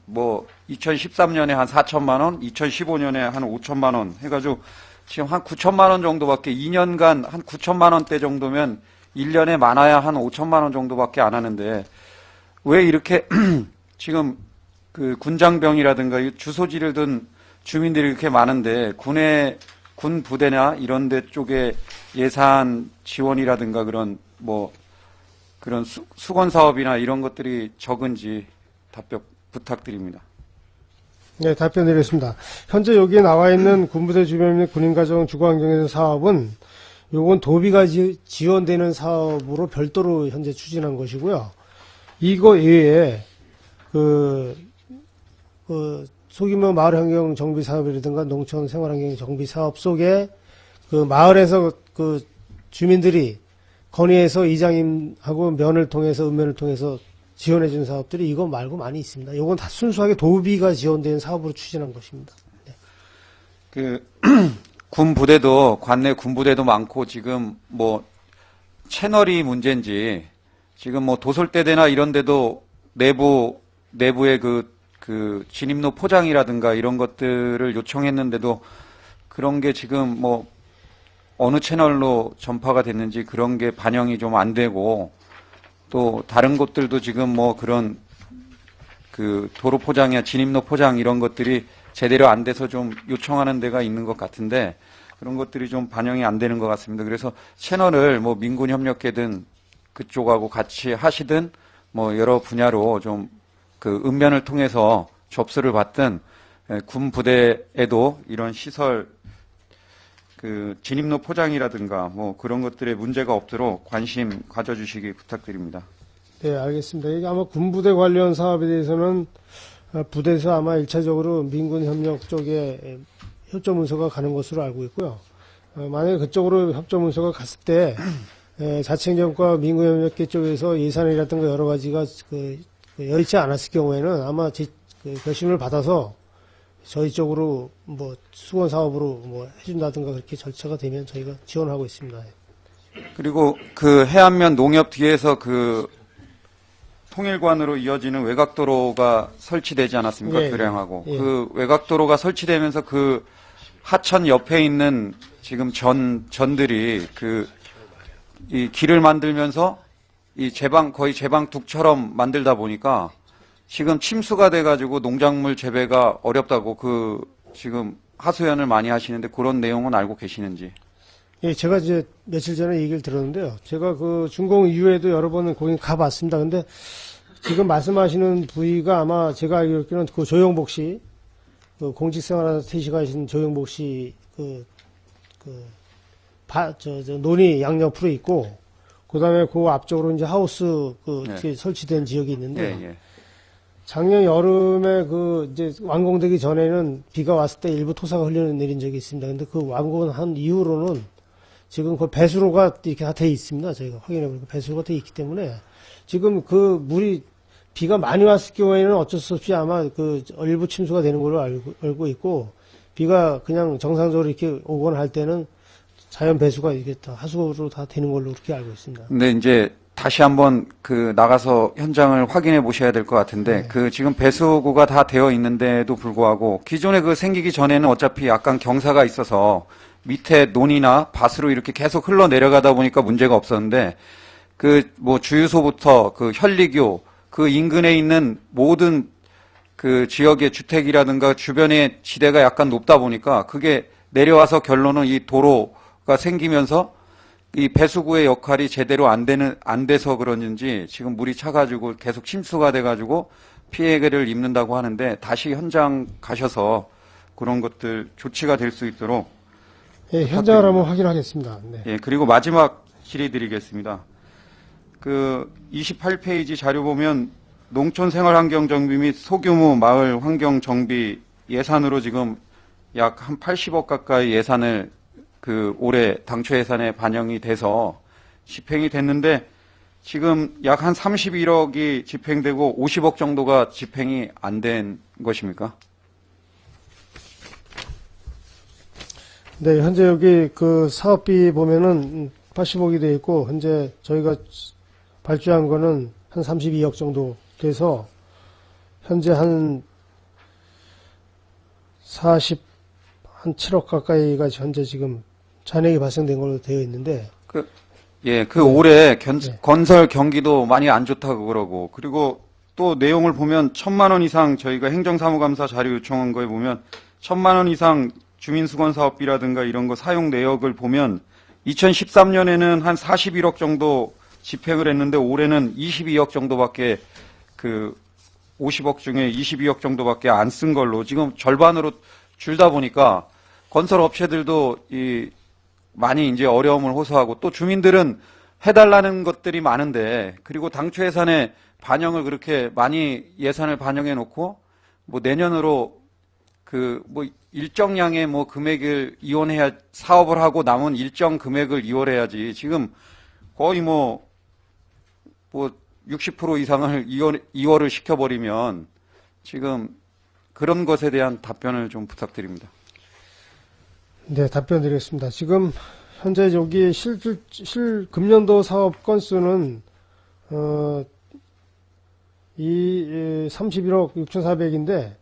Speaker 3: 2013년에 한 4천만 원, 2015년에 한 5천만 원 해가지고 지금 한 9천만 원 정도밖에 2년간 한 9천만 원대 정도면 1년에 많아야 한 5천만 원 정도밖에 안 하는데 왜 이렇게 지금 그 군장병이라든가 주소지를 둔 주민들이 이렇게 많은데 군 부대나 이런 데 쪽에 예산 지원이라든가 그런 그런 수건 사업이나 이런 것들이 적은지 답변 부탁드립니다.
Speaker 2: 네, 답변 드리겠습니다. 현재 여기에 나와 있는 군부대 주변 및 군인가정 주거환경개선 사업은 요건 도비가 지원되는 사업으로 별도로 현재 추진한 것이고요. 이거 외에 소규모 마을환경 정비 사업이라든가 농촌 생활환경 정비 사업 속에 그 마을에서 그 주민들이 건의해서 이장님하고 면을 통해서 읍면을 통해서 지원해 준 사업들이 이거 말고 많이 있습니다. 이건 다 순수하게 도비가 지원된 사업으로 추진한 것입니다. 네.
Speaker 3: 군 부대도 관내 군 부대도 많고 지금 채널이 문제인지 지금 도솔대대나 이런 데도 내부의 그 진입로 포장이라든가 이런 것들을 요청했는데도 그런 게 지금 어느 채널로 전파가 됐는지 그런 게 반영이 좀 안 되고 또 다른 곳들도 지금 그런 그 도로 포장이나 진입로 포장 이런 것들이 제대로 안 돼서 좀 요청하는 데가 있는 것 같은데 그런 것들이 좀 반영이 안 되는 것 같습니다. 그래서 채널을 민군협력계든 그쪽하고 같이 하시든 여러 분야로 좀 그 읍면을 통해서 접수를 받든 군 부대에도 이런 시설 그 진입로 포장이라든가 그런 것들에 문제가 없도록 관심 가져주시기 부탁드립니다.
Speaker 2: 네, 알겠습니다. 이게 아마 군부대 관련 사업에 대해서는 부대에서 아마 1차적으로 민군협력 쪽에 협조문서가 가는 것으로 알고 있고요. 만약에 그쪽으로 협조문서가 갔을 때 자치행정과 민군협력계 쪽에서 예산이라든가 여러 가지가 여의치 않았을 경우에는 아마 결심을 받아서 저희 쪽으로 수건 사업으로 해준다든가 그렇게 절차가 되면 저희가 지원하고 있습니다.
Speaker 3: 그리고 그 해안면 농협 뒤에서 그 통일관으로 이어지는 외곽도로가 설치되지 않았습니까?
Speaker 2: 예,
Speaker 3: 교량하고.
Speaker 2: 예.
Speaker 3: 그 외곽도로가 설치되면서 그 하천 옆에 있는 지금 전들이 이 길을 만들면서 이 거의 제방둑처럼 만들다 보니까 지금 침수가 돼가지고 농작물 재배가 어렵다고 지금 하소연을 많이 하시는데 그런 내용은 알고 계시는지?
Speaker 2: 예, 제가 이제 며칠 전에 얘기를 들었는데요. 제가 준공 이후에도 여러 번은 거기 가봤습니다. 근데 지금 말씀하시는 부위가 아마 제가 알기로는 그 조영복 씨, 공직생활하다 퇴직하신 조영복 씨, 논이 양옆으로 있고, 그 다음에 그 앞쪽으로 이제 하우스
Speaker 3: 네.
Speaker 2: 설치된 지역이 있는데,
Speaker 3: 예.
Speaker 2: 작년 여름에 이제 완공되기 전에는 비가 왔을 때 일부 토사가 흘러내린 적이 있습니다. 근데 그 완공한 이후로는 지금 그 배수로가 이렇게 다 돼 있습니다. 저희가 확인해보니까 배수로가 돼 있기 때문에 지금 물이 비가 많이 왔을 경우에는 어쩔 수 없이 아마 일부 침수가 되는 걸로 알고 있고 비가 그냥 정상적으로 이렇게 오거나 할 때는 자연 배수가 이게 다 하수로 다 되는 걸로 그렇게 알고 있습니다.
Speaker 3: 근데 이제 다시 한번 나가서 현장을 확인해 보셔야 될 것 같은데,
Speaker 2: 네.
Speaker 3: 지금 배수구가 다 되어 있는데도 불구하고, 기존에 생기기 전에는 어차피 약간 경사가 있어서 밑에 논이나 밭으로 이렇게 계속 흘러내려가다 보니까 문제가 없었는데, 주유소부터 현리교, 인근에 있는 모든 지역의 주택이라든가 주변의 지대가 약간 높다 보니까 그게 내려와서 결론은 이 도로가 생기면서 이 배수구의 역할이 제대로 안 돼서 그런지 지금 물이 차가지고 계속 침수가 돼가지고 피해를 입는다고 하는데 다시 현장 가셔서 그런 것들 조치가 될 수 있도록.
Speaker 2: 예, 현장을 한번 확인하겠습니다. 네.
Speaker 3: 예, 그리고 마지막 질의 드리겠습니다. 28페이지 자료 보면 농촌 생활환경 정비 및 소규모 마을 환경 정비 예산으로 지금 약 한 80억 가까이 예산을 올해 당초 예산에 반영이 돼서 집행이 됐는데 지금 약 한 31억이 집행되고 50억 정도가 집행이 안 된 것입니까?
Speaker 2: 네, 현재 여기 사업비 보면은 80억이 되어 있고, 현재 저희가 발주한 거는 한 32억 정도 돼서, 현재 한 7억 가까이가 현재 지금 잔액이 발생된 걸로 되어 있는데,
Speaker 3: 올해
Speaker 2: 네.
Speaker 3: 건설 경기도 많이 안 좋다고 그러고, 그리고 또 내용을 보면 1,000만 원 이상 저희가 행정사무감사 자료 요청한 거에 보면 1,000만 원 이상 주민수건사업비라든가 이런 거 사용 내역을 보면 2013년에는 한 41억 정도 집행을 했는데 올해는 22억 정도밖에 50억 중에 22억 정도밖에 안 쓴 걸로 지금 절반으로 줄다 보니까 건설 업체들도 많이 이제 어려움을 호소하고 또 주민들은 해달라는 것들이 많은데 그리고 당초 예산에 반영을 그렇게 많이 예산을 반영해 놓고 뭐 내년으로 일정량의 금액을 이원해야 사업을 하고 남은 일정 금액을 이월해야지 지금 거의 60% 이상을 이월을 시켜버리면 지금 그런 것에 대한 답변을 좀 부탁드립니다.
Speaker 2: 네, 답변 드리겠습니다. 지금 현재 여기 금년도 사업 건수는 31억 6,400인데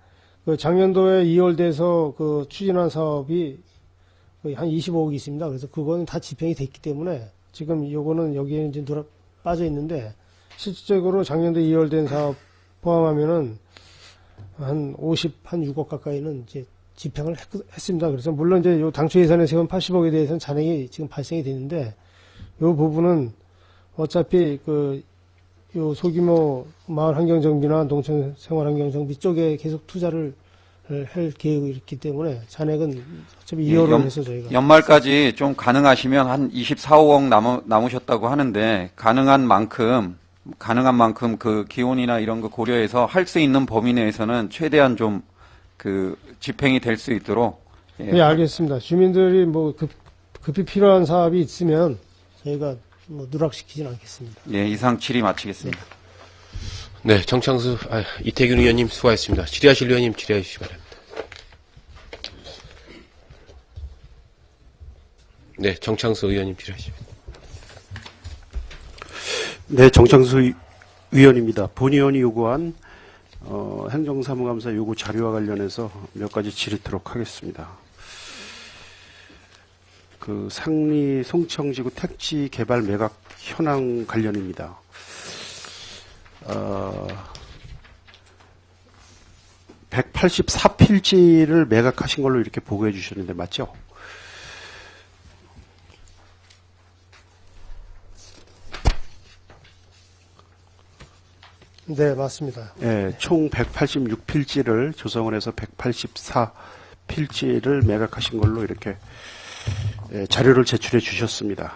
Speaker 2: 작년도에 2월 돼서 추진한 사업이 거의 한 25억이 있습니다. 그래서 그거는 다 집행이 됐기 때문에 지금 요거는 여기에 이제 빠져 있는데 실질적으로 작년도 2월 된 사업 포함하면은 한 6억 가까이는 이제 집행을 했습니다. 그래서 물론 이제 요 당초 예산에 세운 80억에 대해서는 잔액이 지금 발생이 됐는데 요 부분은 어차피 요 소규모 마을 환경 정비나 농촌 생활 환경 정비 쪽에 계속 투자를 할 계획이기 때문에 잔액은 어차피 2월을 해서 저희가
Speaker 3: 연말까지 좀 가능하시면 한 24억 남으셨다고 하는데 가능한 만큼 그 기온이나 이런 거 고려해서 할 수 있는 범위 내에서는 최대한 좀 집행이 될 수 있도록
Speaker 2: 네, 알겠습니다. 주민들이 급히 필요한 사업이 있으면 저희가 누락시키진 않겠습니다.
Speaker 3: 예, 이상 질의 마치겠습니다.
Speaker 1: 네, 이태균 의원님 수고하셨습니다. 질의하실 의원님 질의해 주시기 바랍니다. 네, 정창수 의원님 질의하십니다.
Speaker 4: 네, 정창수 의원입니다. 본 의원이 요구한 행정사무감사 요구 자료와 관련해서 몇 가지 질의토록 하겠습니다. 상리 송청지구 택지 개발 매각 현황 관련입니다. 184필지를 매각하신 걸로 이렇게 보고해 주셨는데 맞죠?
Speaker 2: 네, 맞습니다.
Speaker 4: 예, 총 186필지를 조성을 해서 184필지를 매각하신 걸로 이렇게 자료를 제출해 주셨습니다.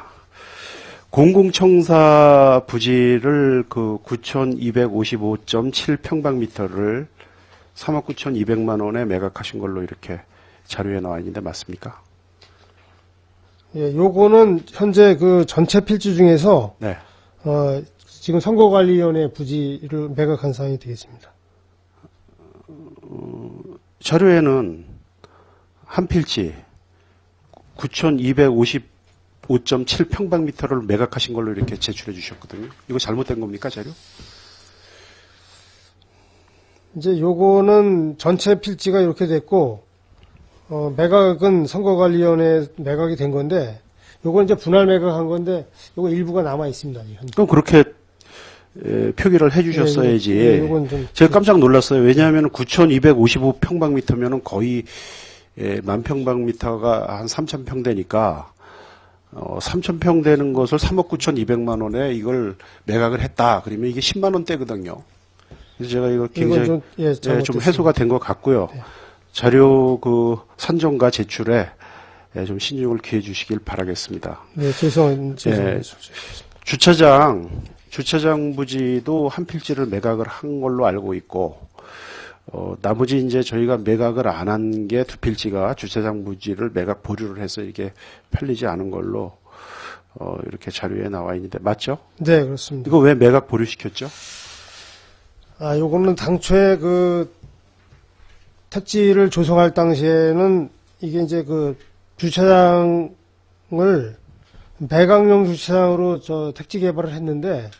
Speaker 4: 공공청사 부지를 9,255.7평방미터를 3억 9,200만 원에 매각하신 걸로 이렇게 자료에 나와 있는데 맞습니까?
Speaker 2: 예, 요거는 현재 전체 필지 중에서
Speaker 4: 네.
Speaker 2: 지금 선거관리위원회 부지를 매각한 사항이 되겠습니다.
Speaker 4: 자료에는 한 필지 9,255.7평방미터를 매각하신 걸로 이렇게 제출해 주셨거든요. 이거 잘못된 겁니까, 자료?
Speaker 2: 이제 요거는 전체 필지가 이렇게 됐고, 매각은 선거관리위원회 매각이 된 건데, 요건 이제 분할 매각한 건데, 요거 일부가 남아 있습니다. 현재.
Speaker 4: 그럼 그렇게 표기를 해 주셨어야지.
Speaker 2: 네, 요건 좀
Speaker 4: 제가 깜짝 놀랐어요. 왜냐하면 9,255평방미터면은 거의 만평방미터가 한 3,000평 되니까 3,000평 되는 것을 3억 9,200만 원에 이걸 매각을 했다. 그러면 이게 10만 원대거든요. 그래서 제가 이거 굉장히 좀 해소가 된 것 같고요.
Speaker 2: 네.
Speaker 4: 자료 산정과 제출에 좀 신중을 기해 주시길 바라겠습니다.
Speaker 2: 네, 죄송합니다.
Speaker 4: 주차장 부지도 한 필지를 매각을 한 걸로 알고 있고, 나머지 이제 저희가 매각을 안 한 게 두 필지가 주차장 부지를 매각 보류를 해서 이게 팔리지 않은 걸로, 이렇게 자료에 나와 있는데, 맞죠?
Speaker 2: 네, 그렇습니다.
Speaker 4: 이거 왜 매각 보류시켰죠?
Speaker 2: 요거는 당초에 택지를 조성할 당시에는 이게 이제 주차장을 매각용 주차장으로 택지 개발을 했는데,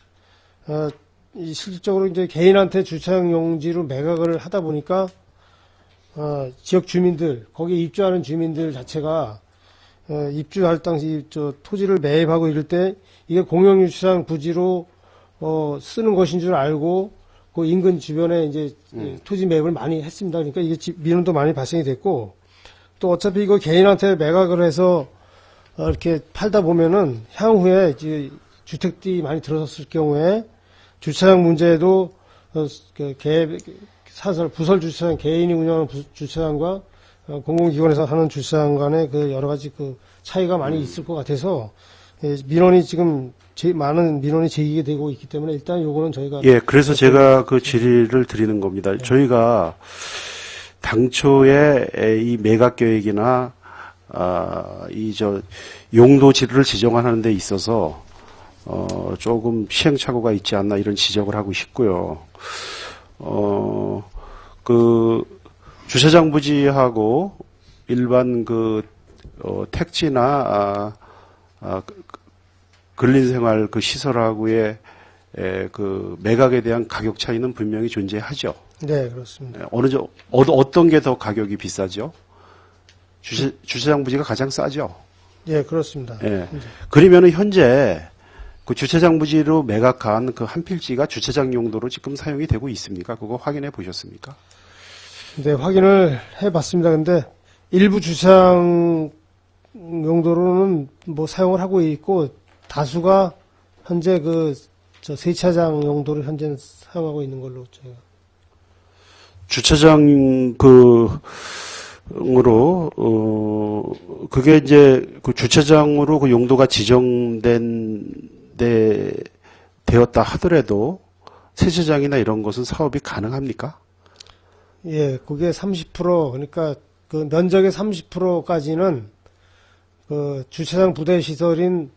Speaker 2: 실질적으로 이제 개인한테 주차장 용지로 매각을 하다 보니까, 지역 주민들, 거기에 입주하는 주민들 자체가, 입주할 당시 토지를 매입하고 이럴 때, 이게 공영주차장 부지로, 쓰는 것인 줄 알고, 그 인근 주변에 이제 토지 매입을 많이 했습니다. 그러니까 이게 민원도 많이 발생이 됐고, 또 어차피 이거 개인한테 매각을 해서 이렇게 팔다 보면은 향후에 이제 주택들이 많이 들어섰을 경우에 주차장 문제도 사설 부설 주차장 개인이 운영하는 주차장과 공공기관에서 하는 주차장 간의 그 여러 가지 그 차이가 많이 있을 것 같아서 민원이 지금 많은 민원이 제기가 되고 있기 때문에 일단 요거는 저희가
Speaker 4: 예, 그래서 제가 그 질의를 드리는 겁니다. 저희가 당초에 이 매각 계획이나 용도지를 지정하는 데 있어서 조금 시행착오가 있지 않나 이런 지적을 하고 싶고요. 그 주차장 부지하고 일반 택지나 근린생활 그 시설하고의 그 매각에 대한 가격 차이는 분명히 존재하죠.
Speaker 2: 네, 그렇습니다.
Speaker 4: 어떤 게 더 가격이 비싸죠? 주차장 부지가 가장 싸죠.
Speaker 2: 예, 그렇습니다.
Speaker 4: 예. 그러면은 현재 그 주차장 부지로 매각한 그 한 필지가 주차장 용도로 지금 사용이 되고 있습니까? 그거 확인해 보셨습니까?
Speaker 2: 네, 확인을 해봤습니다. 근데 일부 주차장 용도로는 뭐 사용을 하고 있고 다수가 현재 세차장 용도로 현재 사용하고 있는 걸로 제가.
Speaker 4: 주차장 그게 이제 그 주차장으로 그 용도가 되었다 하더라도 세차장이나 이런 것은 사업이 가능합니까?
Speaker 2: 예, 그게 30% 그러니까 그 면적의 30%까지는 그 주차장 부대 시설인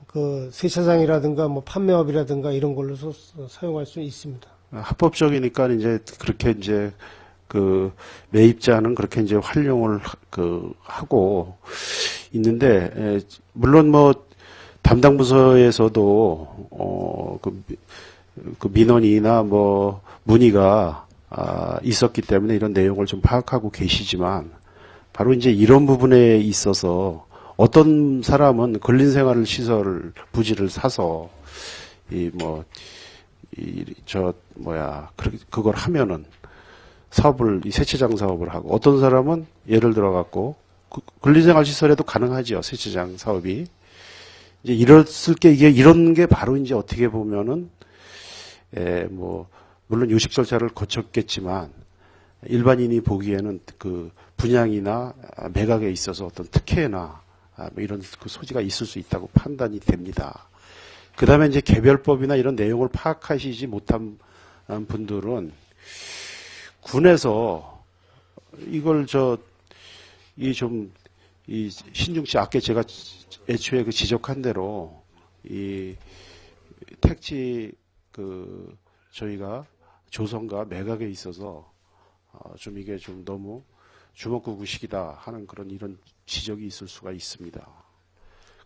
Speaker 2: 그 세차장이라든가 뭐 판매업이라든가 이런 걸로서 사용할 수 있습니다.
Speaker 4: 합법적이니까 이제 그렇게 이제 그 매입자는 그렇게 이제 활용을 하고 있는데 물론 뭐 담당 부서에서도 그 민원이나 뭐 문의가 있었기 때문에 이런 내용을 좀 파악하고 계시지만 바로 이제 이런 부분에 있어서 어떤 사람은 근린생활 시설 부지를 사서 그걸 하면은 이 세차장 사업을 하고 어떤 사람은 예를 들어 갖고 근린생활 시설에도 가능하죠. 세차장 사업이. 이제 이런 게 바로 이제 어떻게 보면은 물론 요식 절차를 거쳤겠지만 일반인이 보기에는 그 분양이나 매각에 있어서 어떤 특혜나 이런 그 소지가 있을 수 있다고 판단이 됩니다. 그 다음에 이제 개별법이나 이런 내용을 파악하시지 못한 분들은 군에서 이걸 신중치 아까 제가 애초에 지적한 대로 이 택지 저희가 조성과 매각에 있어서 좀 이게 좀 너무 주먹구구식이다 하는 이런 지적이 있을 수가 있습니다.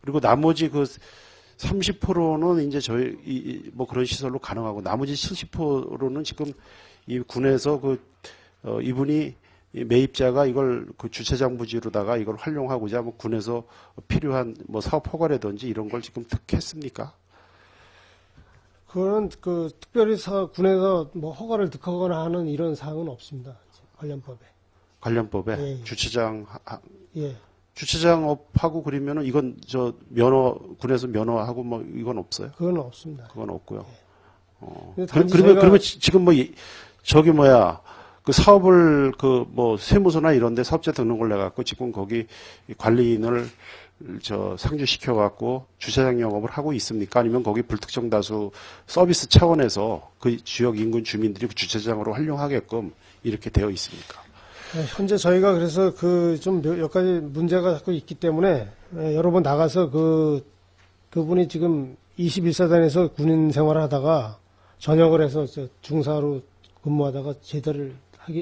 Speaker 4: 그리고 나머지 30%는 이제 그런 시설로 가능하고 나머지 70%는 지금 이 군에서 이분이 매입자가 이걸 주차장 부지로다가 이걸 활용하고자 군에서 필요한 사업 허가라든지 이런 걸 지금 득했습니까?
Speaker 2: 그거는 특별히 군에서 허가를 득하거나 하는 이런 사항은 없습니다. 관련법에.
Speaker 4: 예. 주차장
Speaker 2: 예.
Speaker 4: 주차장업하고 그러면은 이건 군에서 면허하고 이건 없어요?
Speaker 2: 그건 없습니다.
Speaker 4: 그건 없고요.
Speaker 2: 예.
Speaker 4: 그러면 지금 그 사업을 세무서나 이런데 사업자 등록을 내갖고 지금 거기 관리인을 상주시켜갖고 주차장 영업을 하고 있습니까? 아니면 거기 불특정 다수 서비스 차원에서 그 지역 인근 주민들이 주차장으로 활용하게끔 이렇게 되어 있습니까?
Speaker 2: 현재 저희가 그래서 좀 몇 가지 문제가 자꾸 있기 때문에 여러 번 나가서 그분이 지금 21사단에서 군인 생활을 하다가 전역을 해서 중사로 근무하다가 제대를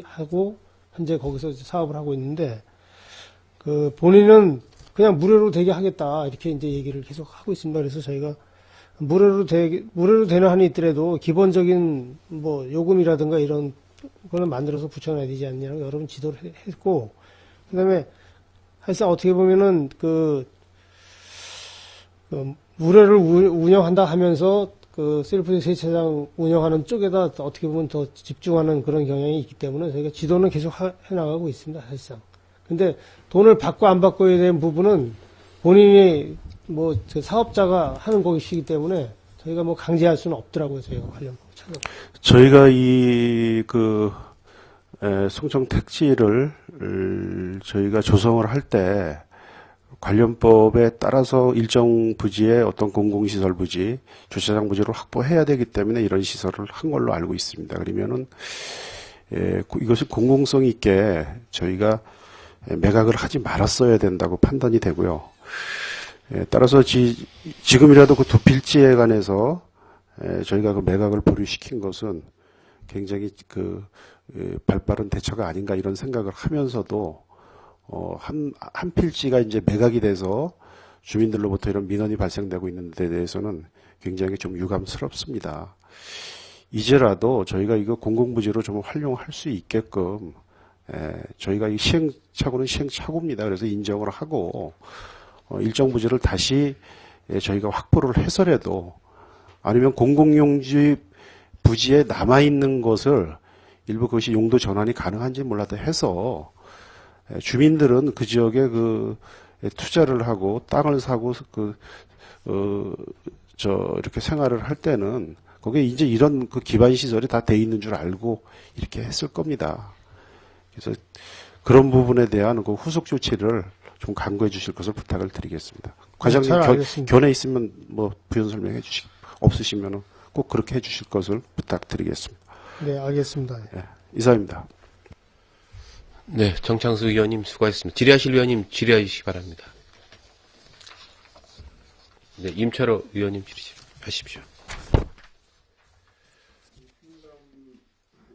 Speaker 2: 하고 현재 거기서 사업을 하고 있는데 본인은 그냥 무료로 되게 하겠다 이렇게 이제 얘기를 계속 하고 있습니다. 그래서 저희가 무료로 되는 한이 있더라도 기본적인 뭐 요금이라든가 이런 거는 만들어서 붙여놔야 되지 않냐고 여러 번 지도를 했고, 그다음에 사실상 어떻게 보면은 무료를 운영한다 하면서 그 셀프 세차장 운영하는 쪽에다 어떻게 보면 더 집중하는 그런 경향이 있기 때문에 저희가 지도는 계속 해나가고 있습니다, 사실상. 근데 돈을 받고 안 받고에 대한 부분은 본인이 뭐 사업자가 하는 것이기 때문에 저희가 뭐 강제할 수는 없더라고요, 저희가 관련 찾아.
Speaker 4: 저희가 송정 택지를 저희가 조성을 할 때 관련법에 따라서 일정 부지의 어떤 공공시설 부지, 주차장 부지를 확보해야 되기 때문에 이런 시설을 한 걸로 알고 있습니다. 그러면은 이것이 공공성 있게 저희가 매각을 하지 말았어야 된다고 판단이 되고요. 따라서 지금이라도 그 두 필지에 관해서 저희가 그 매각을 보류시킨 것은 굉장히 발빠른 대처가 아닌가 이런 생각을 하면서도 한 필지가 이제 매각이 돼서 주민들로부터 이런 민원이 발생되고 있는 데 대해서는 굉장히 좀 유감스럽습니다. 이제라도 저희가 이거 공공부지로 좀 활용할 수 있게끔 저희가 이 시행착오는 시행착오입니다. 그래서 인정을 하고 일정 부지를 다시 저희가 확보를 해서라도 아니면 공공용지 부지에 남아있는 것을 일부 그것이 용도 전환이 가능한지 몰라도 해서 주민들은 그 지역에 투자를 하고 땅을 사고 이렇게 생활을 할 때는 거기에 이제 이런 기반 시설이 다 돼 있는 줄 알고 이렇게 했을 겁니다. 그래서 그런 부분에 대한 그 후속 조치를 좀 강구해 주실 것을 부탁을 드리겠습니다. 과장님 견해 있으면 뭐 부연 설명해 주시고 없으시면은 꼭 그렇게 해 주실 것을 부탁드리겠습니다.
Speaker 2: 네, 알겠습니다.
Speaker 4: 네, 이상입니다.
Speaker 1: 네, 정창수 의원님 수고하셨습니다. 질의하실 의원님 질의하시기 바랍니다. 네, 임철호 의원님 질의하십시오.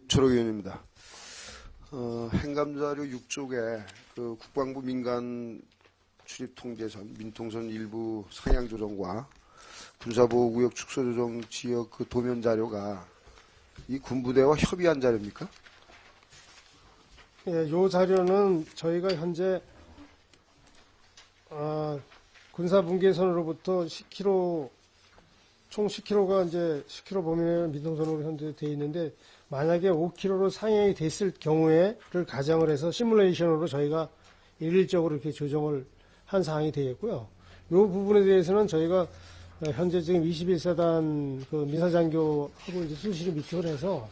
Speaker 5: 초록 의원입니다. 행감자료 6쪽에 그 국방부 민간 출입 통제선, 민통선 일부 상향 조정과 군사보호구역 축소 조정 지역 그 도면 자료가 이 군부대와 협의한 자료입니까?
Speaker 2: 예, 요 자료는 저희가 현재 군사분계선으로부터 10km 총 10km가 이제 10km 범위의 민통선으로 현재 되어 있는데 만약에 5km로 상향이 됐을 경우에를 가정을 해서 시뮬레이션으로 저희가 일일적으로 이렇게 조정을 한 사항이 되겠고요. 이 부분에 대해서는 저희가 현재 지금 21사단 그 민사장교하고 이제 수시로 미팅을 해서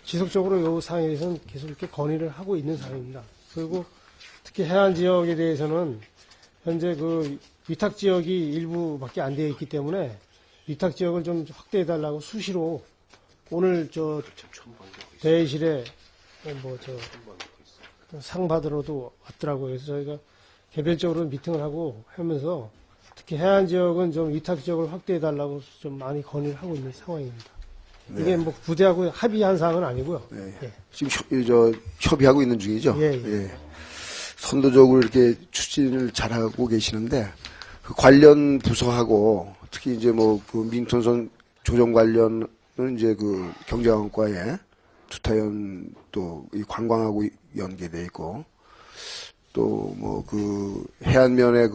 Speaker 2: 지속적으로 이 사항에 대해서는 계속 이렇게 건의를 하고 있는 사항입니다. 그리고 특히 해안 지역에 대해서는 현재 그 위탁 지역이 일부밖에 안 되어 있기 때문에 위탁 지역을 좀 확대해 달라고 수시로 오늘 대회실에 상 받으러도 왔더라고요. 그래서 저희가 개별적으로 미팅을 하고 하면서 특히 해안 지역은 좀 위탁 지역을 확대해 달라고 좀 많이 건의를 하고 있는 상황입니다.
Speaker 5: 네.
Speaker 2: 이게 뭐 부대하고 합의한 사항은 아니고요.
Speaker 5: 네.
Speaker 2: 예.
Speaker 5: 지금 협의하고 있는 중이죠.
Speaker 2: 예.
Speaker 5: 예. 선도적으로 이렇게 추진을 잘하고 계시는데 그 관련 부서하고 특히 이제 뭐 그 민통선 조정 관련은 이제 그 경제관과에 두타연 또 이 관광하고 연계돼 있고 또 뭐 그 해안면에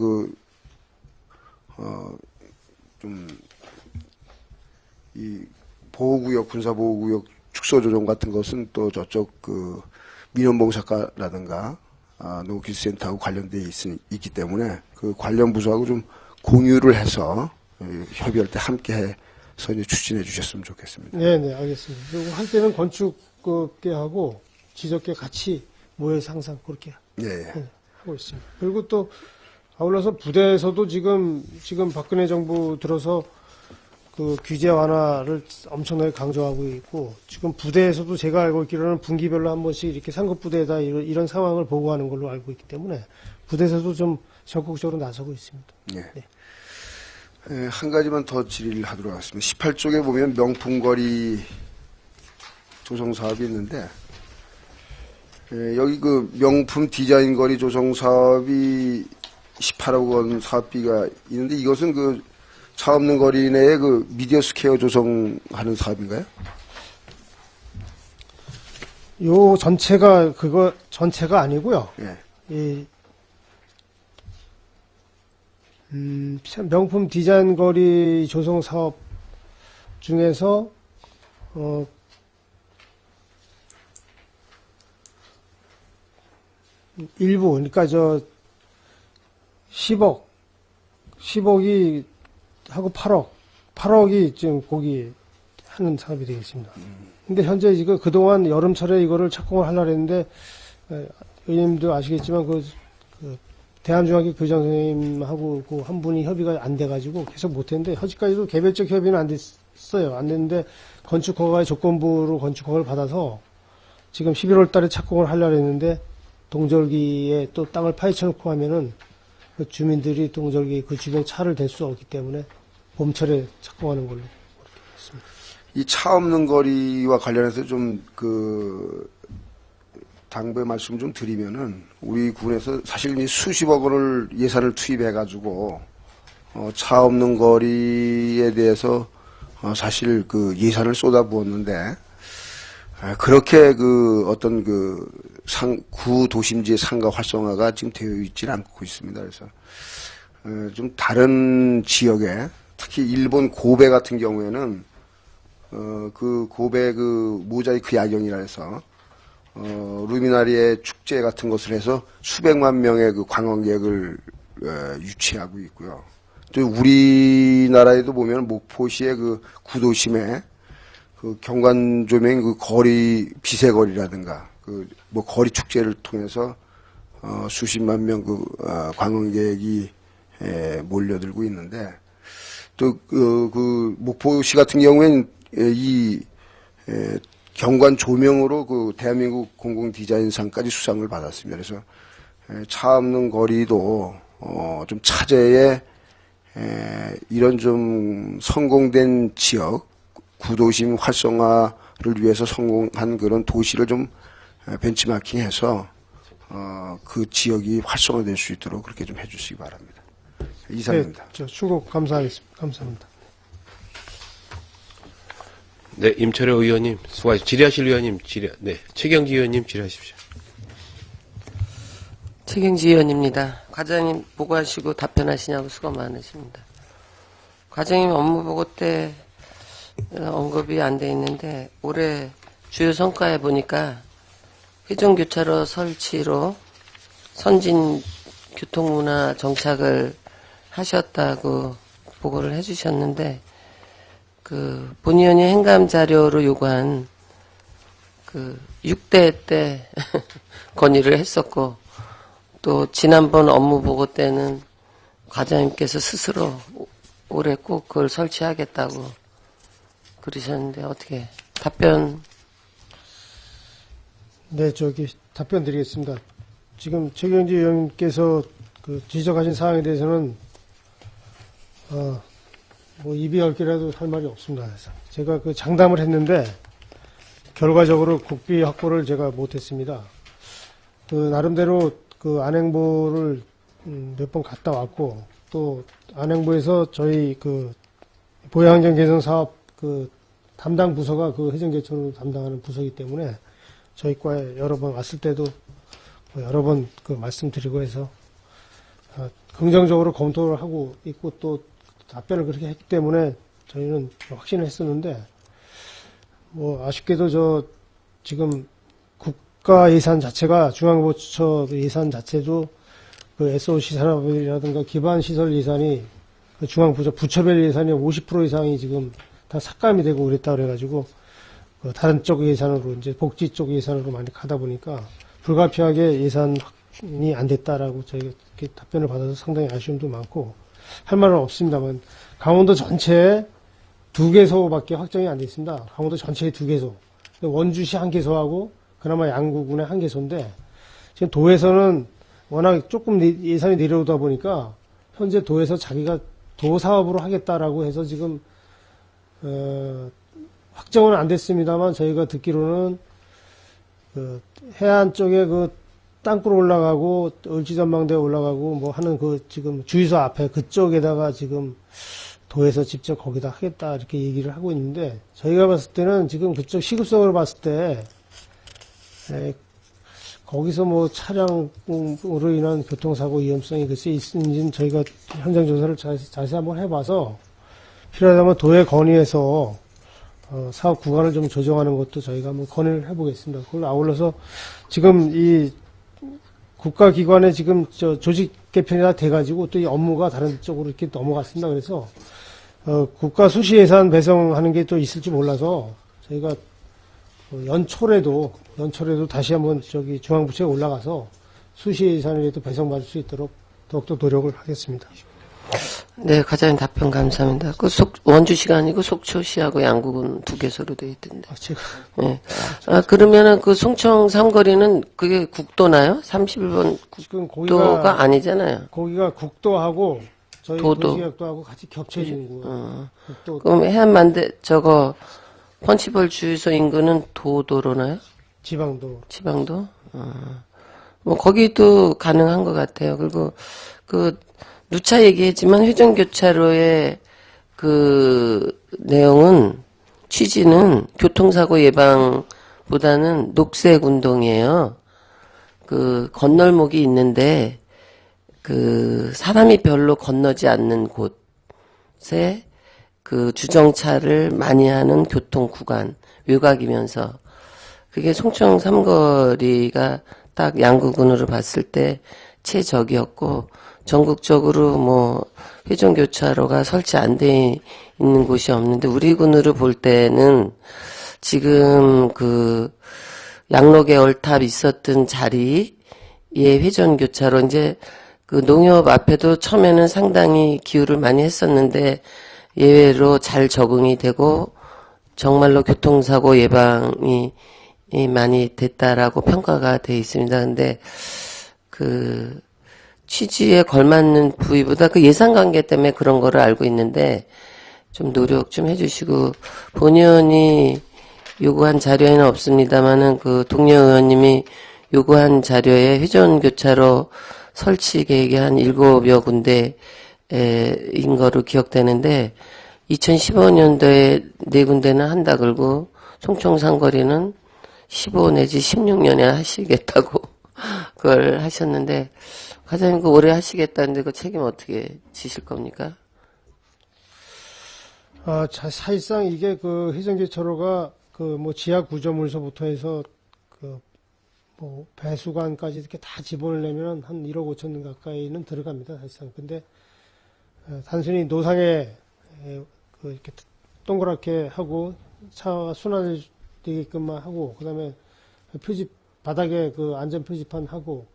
Speaker 5: 좀 이 보호구역 군사보호구역 축소 조정 같은 것은 또 저쪽 그 민원봉사과라든가 농기술센터하고 관련돼 있기 때문에 그 관련 부서하고 좀 공유를 해서 협의할 때 함께 해서 이제 추진해 주셨으면 좋겠습니다.
Speaker 2: 네, 알겠습니다. 그리고 한때는 건축계하고 지적계 같이 모여서 항상 그렇게 하고 있습니다. 그리고 또 아울러서 부대에서도 지금 박근혜 정부 들어서 그 규제 완화를 엄청나게 강조하고 있고 지금 부대에서도 제가 알고 있기로는 분기별로 한 번씩 이렇게 상급 부대에다 이런 상황을 보고하는 걸로 알고 있기 때문에 부대에서도 좀 적극적으로 나서고 있습니다.
Speaker 5: 네. 한 가지만 더 질의를 하도록 하겠습니다. 18쪽에 보면 명품거리 조성 사업이 있는데 여기 그 명품 디자인 거리 조성 사업이 18억 원 사업비가 있는데 이것은 그 차 없는 거리 내에 그 미디어 스퀘어 조성하는 사업인가요?
Speaker 2: 요 전체가 그거 전체가 아니고요.
Speaker 5: 예.
Speaker 2: 이 참 명품 디자인 거리 조성 사업 중에서 일부 그러니까 저 10억이 하고 8억이 지금 거기 하는 사업이 되겠습니다. 근데 현재 이거 그동안 여름철에 이거를 착공을 하려고 했는데 의원님도 아시겠지만 그 대한중학교 교장 선생님하고 그 한 분이 협의가 안 돼가지고 계속 못했는데 현재까지도 개별적 협의는 안 됐어요. 안 됐는데 건축허가의 조건부로 건축허가를 받아서 지금 11월 달에 착공을 하려고 했는데 동절기에 또 땅을 파헤쳐놓고 하면은 그 주민들이 동절기 그 주변 차를 댈 수 없기 때문에 봄철에 착공하는 걸로 했습니다.
Speaker 5: 이 차 없는 거리와 관련해서 좀 그 당부의 말씀 좀 드리면은 우리 군에서 사실 이 수십억 원을 예산을 투입해 가지고 차 없는 거리에 대해서 사실 그 예산을 쏟아부었는데 그렇게 그 어떤 그 구 도심지의 상가 활성화가 지금 되어 있지는 않고 있습니다. 그래서 좀 다른 지역에 특히 일본 고베 같은 경우에는 그 고베 그 모자이크 야경이라 해서 루미나리의 축제 같은 것을 해서 수백만 명의 그 관광객을 유치하고 있고요. 또 우리나라에도 보면 목포시의 그 구도심에 그 경관 조명 그 거리 비세거리라든가 그 뭐 거리 축제를 통해서 수십만 명 그 관광객이 몰려들고 있는데 또 그 목포시 같은 경우에는 이 경관 조명으로 그 대한민국 공공 디자인상까지 수상을 받았습니다. 그래서 차 없는 거리도 좀 차제에 이런 좀 성공된 지역 구도심 활성화를 위해서 성공한 그런 도시를 좀 벤치마킹해서 그 지역이 활성화될 수 있도록 그렇게 좀 해주시기 바랍니다. 이상입니다.
Speaker 2: 네, 저 충고 감사하겠습니다. 감사합니다.
Speaker 1: 네, 임철호 의원님 수고하십시오. 질의하실 의원님 네, 최경지 의원님 질의하십시오.
Speaker 6: 최경지 의원입니다. 과장님 보고하시고 답변하시냐고 수고 많으십니다. 과장님 업무 보고 때 언급이 안 돼 있는데 올해 주요 성과에 보니까 회전교차로 설치로 선진 교통문화 정착을 하셨다고 보고를 해주셨는데 그 본의원이 행감 자료로 요구한 그 6대 때 건의를 했었고 또 지난번 업무 보고 때는 과장님께서 스스로 올해 꼭 그걸 설치하겠다고 그러셨는데 어떻게 답변?
Speaker 2: 네, 답변 드리겠습니다. 지금 최경지 의원님께서 그 지적하신 사항에 대해서는 뭐 입이 얽기라도 할 말이 없습니다. 그래서 제가 그 장담을 했는데 결과적으로 국비 확보를 제가 못했습니다. 그 나름대로 그 안행부를 몇 번 갔다 왔고 또 안행부에서 저희 그 보행환경 개선 사업 그 담당 부서가 그 회전개천을 담당하는 부서이기 때문에 저희 과에 여러 번 왔을 때도 여러 번 그 말씀드리고 해서 긍정적으로 검토를 하고 있고 또 답변을 그렇게 했기 때문에 저희는 확신을 했었는데 뭐 아쉽게도 지금 국가 예산 자체가 중앙보처 예산 자체도 그 SOC 산업이라든가 기반 시설 예산이 그 부처별 예산이 50% 이상이 지금 다 삭감이 되고 그랬다 그래가지고 그 다른 쪽 예산으로 이제 복지 쪽 예산으로 많이 가다 보니까 불가피하게 예산이 안 됐다라고 저희가 이렇게 답변을 받아서 상당히 아쉬움도 많고 할 말은 없습니다만 강원도 전체에 2개소밖에 확정이 안 돼 있습니다. 강원도 전체에 2개소. 원주시 1개소하고 그나마 양구군에 1개소인데 지금 도에서는 워낙 조금 예산이 내려오다 보니까 현재 도에서 자기가 도 사업으로 하겠다라고 해서 지금 확정은 안 됐습니다만 저희가 듣기로는 그 해안 쪽에 그 땅굴 올라가고 을지전망대 올라가고 뭐 하는 그 지금 주유소 앞에 그쪽에다가 지금 도에서 직접 거기다 하겠다 이렇게 얘기를 하고 있는데 저희가 봤을 때는 지금 그쪽 시급성으로 봤을 때 거기서 뭐 차량으로 인한 교통사고 위험성이 글쎄 있는지는 저희가 현장 조사를 자세히 한번 해봐서 필요하다면 도에 건의해서 사업 구간을 좀 조정하는 것도 저희가 한번 건의를 해보겠습니다. 그걸 아울러서 지금 이 국가기관에 지금 조직 개편이 다 돼가지고 또 이 업무가 다른 쪽으로 이렇게 넘어갔습니다. 그래서 국가 수시 예산 배성하는 게 또 있을지 몰라서 저희가 연초래도 다시 한번 저기 중앙부처에 올라가서 수시 예산이라도 배성받을 수 있도록 더욱더 노력을 하겠습니다.
Speaker 6: 네, 과장님 답변 감사합니다. 그 원주시가 아니고 속초시하고 양구군 두 개소로 돼 있던데.
Speaker 2: 제가
Speaker 6: 네. 그러면은 그 송청 삼거리는 그게 국도나요? 31번
Speaker 2: 지금
Speaker 6: 국도가 아니잖아요.
Speaker 2: 거기가 국도하고 저희
Speaker 6: 도도.
Speaker 2: 도시역도하고 같이 겹쳐지는 거예요. 국도
Speaker 6: 그럼 해안만대 펀치볼 주유소 인근은 도로나요?
Speaker 2: 지방도
Speaker 6: 지방도? 뭐 거기도 가능한 것 같아요. 그리고 누차 얘기했지만 회전교차로의 그 내용은 취지는 교통사고 예방보다는 녹색 운동이에요. 그 건널목이 있는데 그 사람이 별로 건너지 않는 곳에 그 주정차를 많이 하는 교통 구간 외곽이면서 그게 송청 삼거리가 딱 양구군으로 봤을 때 최적이었고 전국적으로 뭐 회전교차로가 설치 안 돼 있는 곳이 없는데 우리 군으로 볼 때는 지금 그 양록의 얼탑 있었던 자리에 회전교차로 이제 그 농협 앞에도 처음에는 상당히 기울을 많이 했었는데 예외로 잘 적응이 되고 정말로 교통사고 예방이 많이 됐다라고 평가가 돼 있습니다. 근데 그 취지에 걸맞는 부위보다 그 예산 관계 때문에 그런 거를 알고 있는데 좀 노력 좀 해주시고 본의원이 요구한 자료에는 없습니다만은 그 동료 의원님이 요구한 자료에 회전교차로 설치 계획이 한 7여 군데인 거로 기억되는데 2015년도에 4군데는 한다 그러고 송청산거리는 15 내지 16년에 하시겠다고 그걸 하셨는데 과장님 그 올해 하시겠다는데 그 책임 어떻게 지실 겁니까?
Speaker 2: 사실상 이게 그 회전교차로가 그 뭐 지하 구조물서부터 해서 그 뭐 배수관까지 이렇게 다 집어넣으려면 한 1억 5천 가까이는 들어갑니다. 사실상. 근데 단순히 노상에 그 이렇게 동그랗게 하고 차가 순환되게끔만 하고 그다음에 표지 바닥에 그 안전 표지판 하고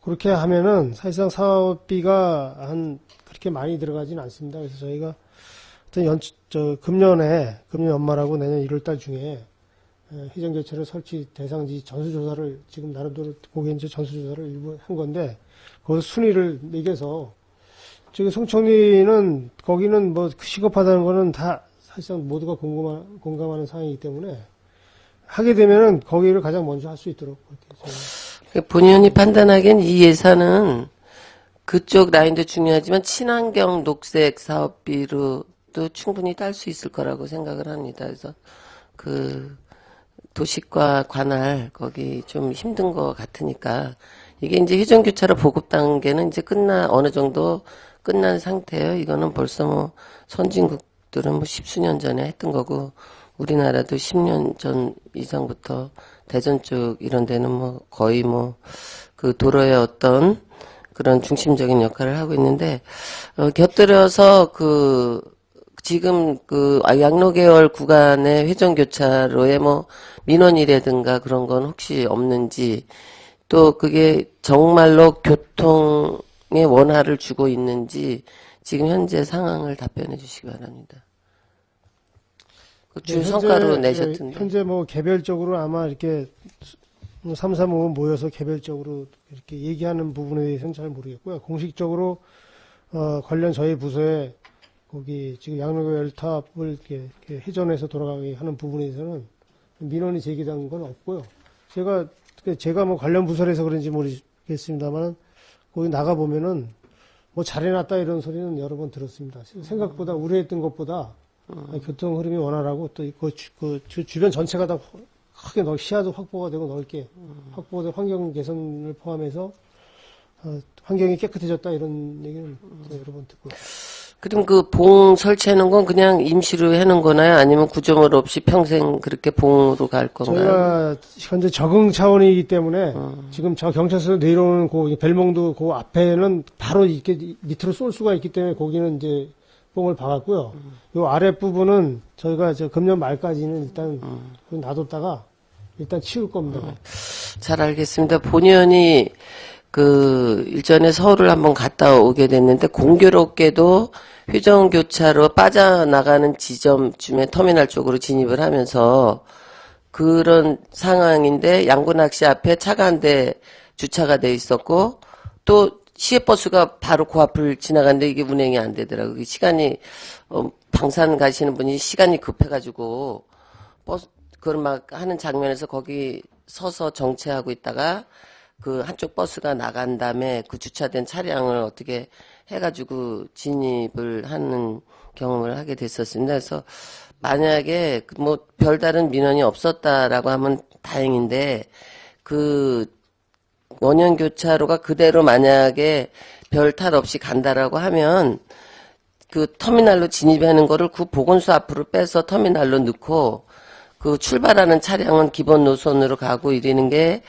Speaker 2: 그렇게 하면은 사실상 사업비가 한 그렇게 많이 들어가지는 않습니다. 그래서 저희가 금년 연말하고 내년 1월달 중에 회전교차로 설치 대상지 전수조사를 지금 나름대로 거기에 이제 전수조사를 일부 한 건데 거기서 순위를 매겨서 지금 송청리는 거기는 뭐 시급하다는 거는 다 사실상 모두가 공감하는 사항이기 때문에 하게 되면은 거기를 가장 먼저 할 수 있도록 그렇게
Speaker 6: 본의원이 판단하기엔 이 예산은 그쪽 라인도 중요하지만 친환경 녹색 사업비로도 충분히 딸 수 있을 거라고 생각을 합니다. 그래서 그 도시과 관할 거기 좀 힘든 것 같으니까 이게 이제 회전교차로 보급 단계는 이제 어느 정도 끝난 상태예요. 이거는 벌써 뭐 선진국들은 뭐 10수년 전에 했던 거고 우리나라도 10년 전 이상부터 대전 쪽 이런 데는 뭐 거의 뭐 그 도로의 어떤 그런 중심적인 역할을 하고 있는데 곁들여서 지금 양로계열 구간의 회전교차로에 뭐 민원이라든가 그런 건 혹시 없는지 또 그게 정말로 교통에 원활을 주고 있는지 지금 현재 상황을 답변해 주시기 바랍니다. 주 성과로 내셨던데.
Speaker 2: 현재 뭐 개별적으로 아마 이렇게 3, 4, 5 모여서 개별적으로 이렇게 얘기하는 부분에 대해서는 잘 모르겠고요. 공식적으로 관련 저희 부서에 거기 지금 양로교 열탑을 이렇게 회전해서 돌아가게 하는 부분에 대해서는 민원이 제기된 건 없고요. 제가 제가 뭐 관련 부서에서 그런지 모르겠습니다만 거기 나가 보면은 뭐 잘해놨다 이런 소리는 여러 번 들었습니다. 생각보다 우려했던 것보다 교통 흐름이 원활하고 또 그 주변 전체가 다 크게 시야도 확보가 되고 넓게 확보된 환경 개선을 포함해서 환경이 깨끗해졌다 이런 얘기는 여러 번 듣고.
Speaker 6: 그럼 그 봉 설치하는 건 그냥 임시로 해놓은 거나요? 아니면 구조물 없이 평생 그렇게 봉으로 갈 건가요?
Speaker 2: 저희가 현재 적응 차원이기 때문에 지금 저 경찰서 내려오는 그 벨몽도 그 앞에는 바로 이렇게 밑으로 쏠 수가 있기 때문에 거기는 이제 뽕을 박았고요. 요 아랫 부분은 저희가 금년 말까지는 일단 놔뒀다가 일단 치울 겁니다.
Speaker 6: 잘 알겠습니다. 본의원이 일전에 서울을 한번 갔다 오게 됐는데 공교롭게도 회전교차로 빠져나가는 지점쯤에 터미널 쪽으로 진입을 하면서 그런 상황인데 양구낚시 앞에 차가 한 대 주차가 돼 있었고 또 시외버스가 바로 그 앞을 지나갔는데 이게 운행이 안 되더라고요. 시간이 방산 가시는 분이 시간이 급해가지고 버스 그걸 막 하는 장면에서 거기 서서 정체하고 있다가 그 한쪽 버스가 나간 다음에 그 주차된 차량을 어떻게 해가지고 진입을 하는 경험을 하게 됐었습니다. 그래서 만약에 뭐 별다른 민원이 없었다라고 하면 다행인데 그 원형교차로가 그대로 만약에 별 탈 없이 간다라고 하면 그 터미널로 진입하는 거를 그 보건소 앞으로 빼서 터미널로 넣고 그 출발하는 차량은 기본 노선으로 가고 이러는 게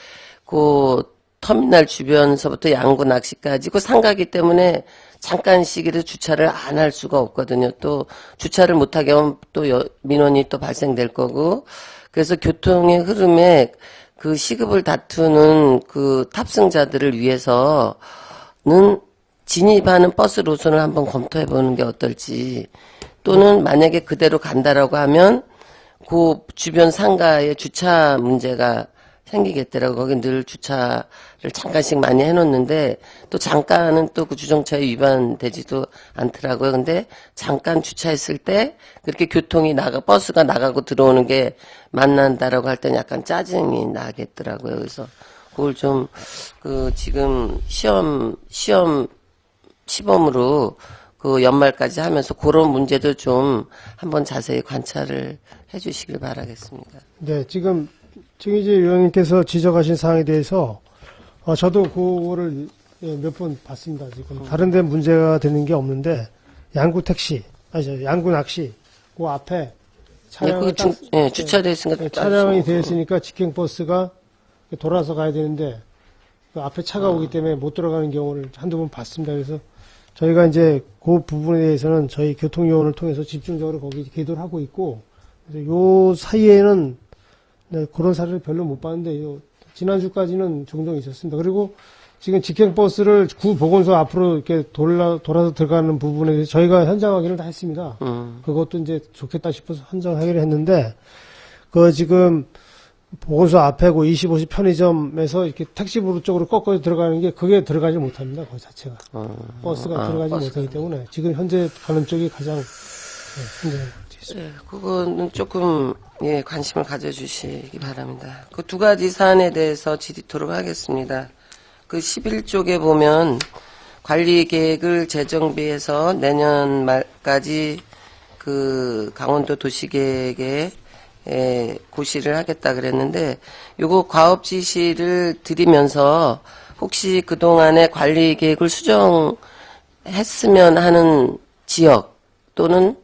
Speaker 6: 그 터미널 주변서부터 양구 낚시까지 그 상가기 때문에 잠깐씩이라도 주차를 안 할 수가 없거든요. 또 주차를 못하게 하면 또 민원이 또 발생될 거고 그래서 교통의 흐름에 그 시급을 다투는 그 탑승자들을 위해서는 진입하는 버스 노선을 한번 검토해 보는 게 어떨지 또는 만약에 그대로 간다라고 하면 그 주변 상가에 주차 문제가 생기겠더라고. 거기 늘 주차를 잠깐씩 많이 해놓는데 또 잠깐은 또 그 주정차에 위반되지도 않더라고요. 근데 잠깐 주차했을 때 그렇게 교통이 버스가 나가고 들어오는 게 만난다라고 할 때는 약간 짜증이 나겠더라고요. 그래서 그걸 좀 지금 시범으로 그 연말까지 하면서 그런 문제도 좀 한번 자세히 관찰을 해주시길 바라겠습니다.
Speaker 2: 네, 지금 정의재 의원님께서 지적하신 사항에 대해서 저도 그거를 몇 번 봤습니다. 지금 다른 데 문제가 되는 게 없는데 양구 낚시 그 앞에 차량이
Speaker 6: 주차되어 있으니까
Speaker 2: 차량이 되어 있으니까 직행버스가 돌아서 가야 되는데 그 앞에 차가 오기 때문에 못 들어가는 경우를 한두 번 봤습니다. 그래서 저희가 이제 그 부분에 대해서는 저희 교통요원을 통해서 집중적으로 거기 계도를 하고 있고 그래서 요 사이에는 그런 사례를 별로 못 봤는데 지난주까지는 종종 있었습니다. 그리고 지금 직행버스를 구 보건소 앞으로 이렇게 돌아서 들어가는 부분에 대해서 저희가 현장 확인을 다 했습니다. 그것도 이제 좋겠다 싶어서 현장 확인을 했는데 지금 보건소 앞에 그 25시 편의점에서 이렇게 택시부로 쪽으로 꺾어서 들어가는 게 그게 들어가지 못합니다. 그 자체가. 버스가 들어가지 못하기 때문에 지금 현재 가는 쪽이 가장 힘든 것 같습니다.
Speaker 6: 네, 그거는 조금 관심을 가져주시기 바랍니다. 그 두 가지 사안에 대해서 질의토록 하겠습니다. 그 11쪽에 보면 관리 계획을 재정비해서 내년 말까지 그 강원도 도시계획에 고시를 하겠다 그랬는데 요거 과업 지시를 드리면서 혹시 그동안의 관리 계획을 수정했으면 하는 지역 또는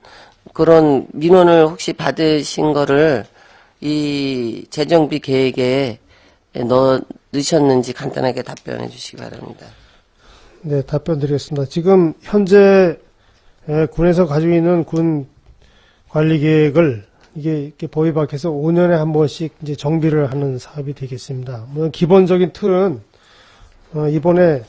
Speaker 6: 그런 민원을 혹시 받으신 거를 이 재정비 계획에 넣으셨는지 간단하게 답변해 주시기 바랍니다.
Speaker 2: 네, 답변 드리겠습니다. 지금 현재 군에서 가지고 있는 군 관리 계획을 이게 법이 밖에서 5년에 한 번씩 이제 정비를 하는 사업이 되겠습니다. 물론 기본적인 틀은 이번에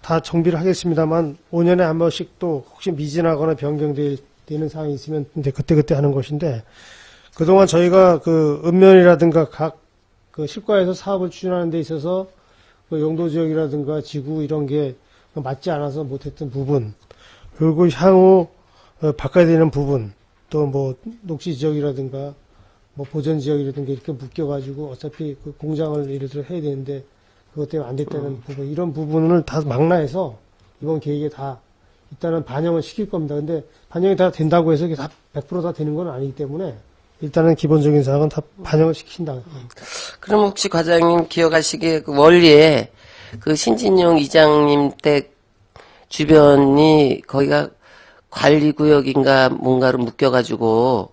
Speaker 2: 다 정비를 하겠습니다만 5년에 한 번씩 또 혹시 미진하거나 변경되는 사항이 있으면 이제 그때 하는 것인데 그동안 저희가 그 읍면이라든가 각 그 실과에서 사업을 추진하는 데 있어서 그 용도 지역이라든가 지구 이런 게 맞지 않아서 못했던 부분 그리고 향후 바꿔야 되는 부분 또 뭐 녹지 지역이라든가 뭐 보전 지역이라든가 이렇게 묶여가지고 어차피 그 공장을 예를 들어 해야 되는데 그것 때문에 안 됐다는 부분, 이런 부분을 다 망라해서 이번 계획에 다 일단은 반영을 시킬 겁니다. 근데 반영이 다 된다고 해서 이게 다 100%다 되는 건 아니기 때문에 일단은 기본적인 사항은 다 반영을 시킨다.
Speaker 6: 그럼 혹시 과장님 기억하시기에 그 원리에 그 신진용 이장님 댁 주변이 거기가 관리구역인가 뭔가로 묶여가지고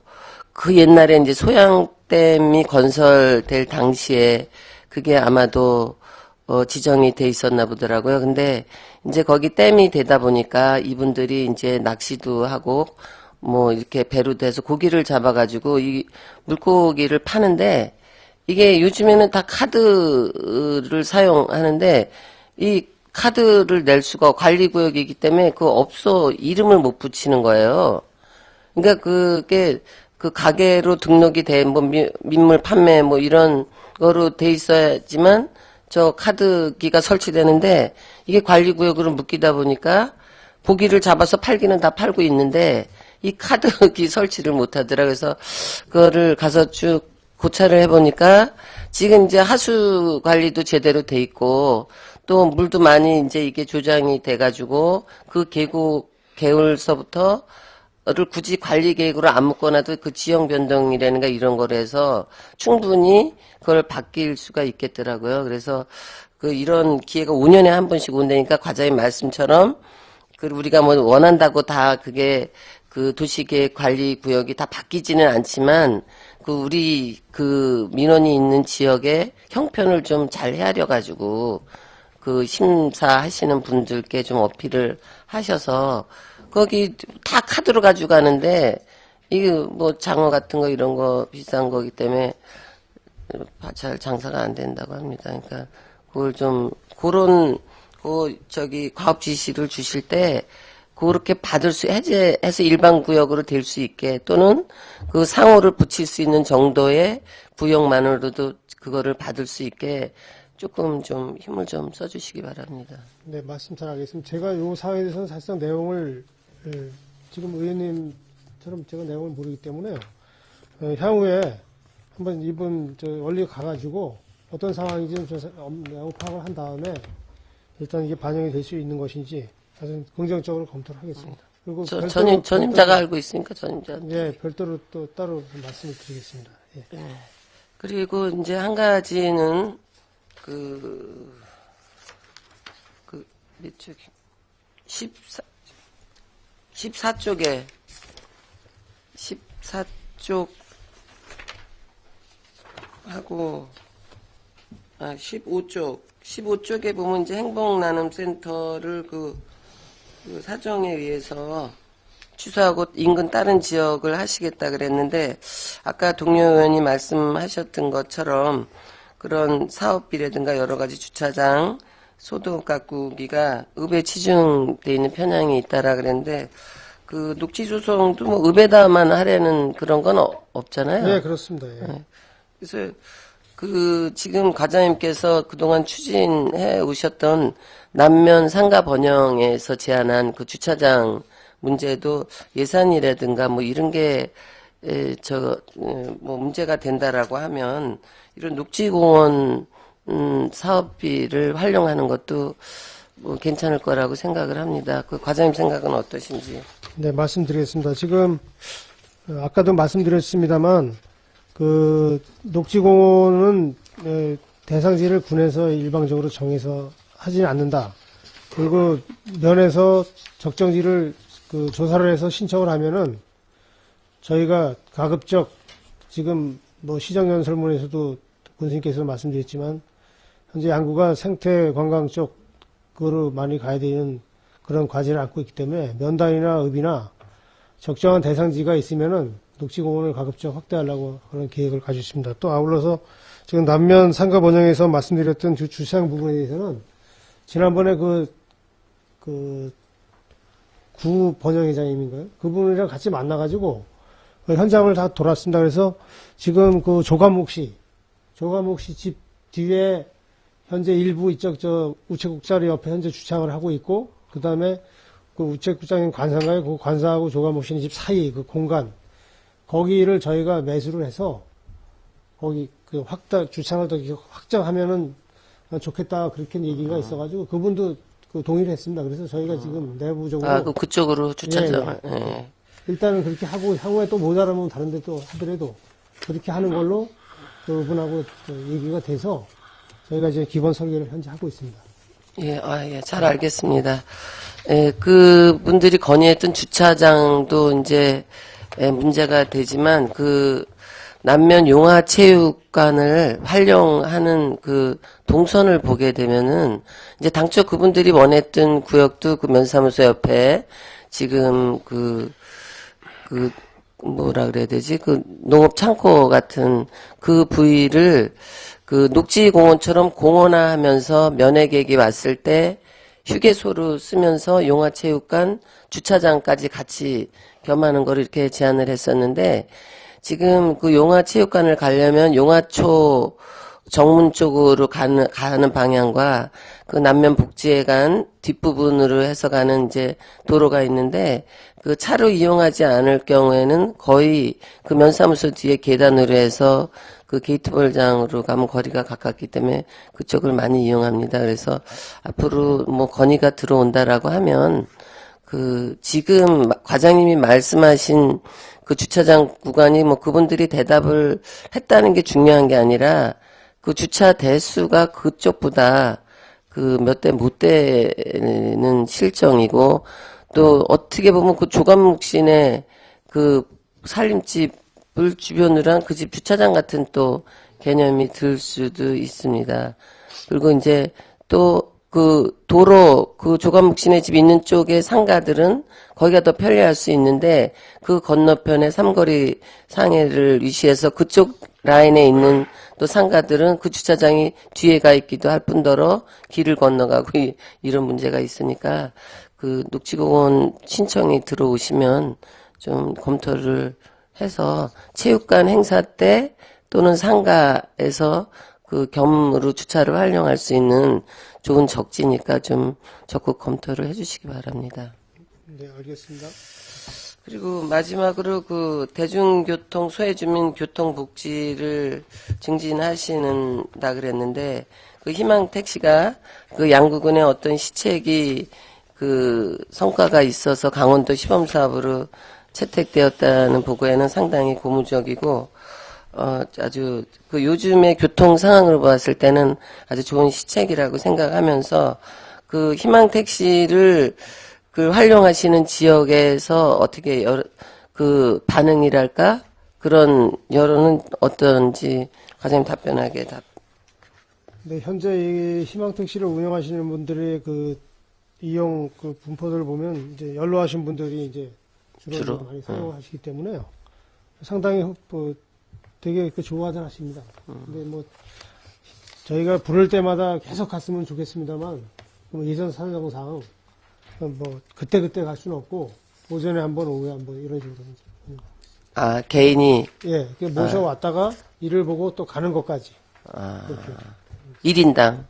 Speaker 6: 그 옛날에 이제 소양댐이 건설될 당시에 그게 아마도 지정이 돼 있었나 보더라고요. 근데 이제 거기 댐이 되다 보니까 이분들이 이제 낚시도 하고 뭐 이렇게 배로 돼서 고기를 잡아가지고 이 물고기를 파는데 이게 요즘에는 다 카드를 사용하는데 이 카드를 낼 수가 관리구역이기 때문에 그 업소 이름을 못 붙이는 거예요. 그러니까 그게 그 가게로 등록이 돼 뭐 민물 판매 뭐 이런 거로 돼 있어야지만 저 카드기가 설치되는데 이게 관리구역으로 묶이다 보니까 고기를 잡아서 팔기는 다 팔고 있는데 이 카드기 설치를 못 하더라. 그래서 그거를 가서 쭉 고찰을 해보니까 지금 이제 하수 관리도 제대로 돼 있고 또 물도 많이 이제 이게 조장이 돼가지고 그 계곡 개울서부터 를 굳이 관리 계획으로 안 묶어놔도 그 지형 변동이라는가 이런 거를 해서 충분히 그걸 바뀔 수가 있겠더라고요. 그래서 그 이런 기회가 5년에 한 번씩 온다니까 과장님 말씀처럼 그 우리가 뭐 원한다고 다 그게 그 도시계획 관리 구역이 다 바뀌지는 않지만 그 우리 그 민원이 있는 지역의 형편을 좀 잘 헤아려 가지고 그 심사하시는 분들께 좀 어필을 하셔서 거기 다 카드로 가지고 가는데 이게 뭐 장어 같은 거 이런 거 비싼 거기 때문에 잘 장사가 안 된다고 합니다. 그러니까 그걸 좀 그런 그 저기 과업 지시를 주실 때 그렇게 받을 수 해제해서 일반 구역으로 될 수 있게 또는 그 상호를 붙일 수 있는 정도의 구역만으로도 그거를 받을 수 있게 조금 좀 힘을 좀 써주시기 바랍니다.
Speaker 2: 네, 말씀 잘 하겠습니다. 제가 요 사항에 대해서는 사실상 내용을 지금 의원님처럼 제가 내용을 모르기 때문에 향후에 한번 이분 원리 가가지고 어떤 상황인지 좀 내용 파악을 한 다음에 일단 이게 반영이 될 수 있는 것인지 사실 긍정적으로 검토를 하겠습니다. 그리고
Speaker 6: 전임자가 알고 있으니까 전임자.
Speaker 2: 예, 별도로 또 따로 말씀을 드리겠습니다. 예.
Speaker 6: 그리고 이제 한 가지는 몇 쪽? 14쪽에 14쪽 하고 15쪽에 보면 이제 행복나눔센터를 그 사정에 의해서 취소하고 인근 다른 지역을 하시겠다 그랬는데 아까 동료 의원이 말씀하셨던 것처럼 그런 사업비라든가 여러 가지 주차장 소득 가꾸기가 읍에 치중돼 있는 편향이 있다라 그랬는데 그 녹지 조성도 뭐 읍에다만 하려는 그런 건 없잖아요.
Speaker 2: 네, 그렇습니다. 예.
Speaker 6: 네. 그래서 그 지금 과장님께서 그동안 추진해 오셨던 남면 상가 번영에서 제안한 그 주차장 문제도 예산이라든가 뭐 이런 게 뭐 문제가 된다라고 하면 이런 녹지공원 사업비를 활용하는 것도 뭐 괜찮을 거라고 생각을 합니다. 그 과장님 생각은 어떠신지?
Speaker 2: 네, 말씀드리겠습니다. 지금 아까도 말씀드렸습니다만 그 녹지공원은 대상지를 군에서 일방적으로 정해서 하지는 않는다. 그리고 면에서 적정지를 그 조사를 해서 신청을 하면은 저희가 가급적 지금 뭐 시정연설문에서도 군수님께서 말씀드렸지만 현재 양구가 생태 관광 쪽으로 많이 가야 되는 그런 과제를 안고 있기 때문에 면단이나 읍이나 적정한 대상지가 있으면은 녹지공원을 가급적 확대하려고 그런 계획을 가지고 있습니다. 또 아울러서 지금 남면 상가 번영에서 말씀드렸던 주차장 부분에 대해서는 지난번에 구 번영회장님인가요? 그분이랑 같이 만나가지고 현장을 다 돌았습니다. 그래서 지금 그 조감목 씨 집 뒤에 현재 일부 이쪽 우체국자리 옆에 현재 주차장을 하고 있고 그 다음에 그 우체국장인 관사인가요? 그 관사하고 조감목 씨는 집 사이 그 공간 거기를 저희가 매수를 해서 거기 그 주차장을 더 확장하면은 좋겠다 그렇게 얘기가 있어가지고 그분도 그 동의를 했습니다. 그래서 저희가 지금 내부적으로
Speaker 6: 그쪽으로 주차장을.
Speaker 2: 예,
Speaker 6: 예.
Speaker 2: 일단은 그렇게 하고 향후에 또 모자라면 다른 데 또 하더라도 그렇게 하는 걸로 그분하고 얘기가 돼서 저희가 이제 기본 설계를 현재 하고 있습니다.
Speaker 6: 예, 잘 알겠습니다. 예, 그 분들이 건의했던 주차장도 이제 문제가 되지만 그 남면 용화체육관을 활용하는 그 동선을 보게 되면은 이제 당초 그분들이 원했던 구역도 그 면사무소 옆에 지금 뭐라 그래야 되지? 그 농업 창고 같은 그 부위를 그 녹지공원처럼 공원화하면서 면회객이 왔을 때 휴게소로 쓰면서 용화체육관 주차장까지 같이 겸하는 걸 이렇게 제안을 했었는데 지금 그 용화체육관을 가려면 용화초 정문 쪽으로 가는 방향과 그 남면 복지회관 뒷부분으로 해서 가는 이제 도로가 있는데 그 차로 이용하지 않을 경우에는 거의 그 면사무소 뒤에 계단으로 해서 그 게이트볼장으로 가면 거리가 가깝기 때문에 그쪽을 많이 이용합니다. 그래서 앞으로 뭐 건의가 들어온다라고 하면 그 지금 과장님이 말씀하신 그 주차장 구간이 뭐 그분들이 대답을 했다는 게 중요한 게 아니라 그 주차 대수가 그쪽보다 그 몇 대 못 되는 실정이고 또 어떻게 보면 그 조감묵신의 그 살림집을 주변으로 한 그 집 주차장 같은 또 개념이 들 수도 있습니다. 그리고 이제 또 그 도로 그 조감묵신의 집 있는 쪽의 상가들은 거기가 더 편리할 수 있는데 그 건너편에 삼거리 상해를 위시해서 그쪽 라인에 있는 또 상가들은 그 주차장이 뒤에 가 있기도 할 뿐더러 길을 건너가고 이런 문제가 있으니까 그 녹지공원 신청이 들어오시면 좀 검토를 해서 체육관 행사 때 또는 상가에서 그 겸으로 주차를 활용할 수 있는 좋은 적지니까 좀 적극 검토를 해주시기 바랍니다.
Speaker 2: 네, 알겠습니다.
Speaker 6: 그리고 마지막으로 그 대중교통 소외주민 교통복지를 증진하시는다 그랬는데 그 희망택시가 그 양구군의 어떤 시책이 그 성과가 있어서 강원도 시범사업으로 채택되었다는 보고에는 상당히 고무적이고 아주 그 요즘의 교통 상황을 보았을 때는 아주 좋은 시책이라고 생각하면서 그 희망택시를 그 활용하시는 지역에서 어떻게 그 반응이랄까 그런 여론은 어떤지 과장님 답변하게
Speaker 2: 네, 현재 이 희망택시를 운영하시는 분들의 그 이용 그 분포들을 보면 이제 연로하신 분들이 이제 주로 많이 사용하시기 때문에요. 상당히 뭐 되게 그 좋아들 하십니다. 근데 뭐 저희가 부를 때마다 계속 갔으면 좋겠습니다만 뭐 예전 사정상 뭐 그때 갈 수는 없고 오전에 한번 오후에 한번 이런 식으로 이제
Speaker 6: 개인이
Speaker 2: 예 모셔왔다가 일을 보고 또 가는 것까지 그렇게
Speaker 6: 1인당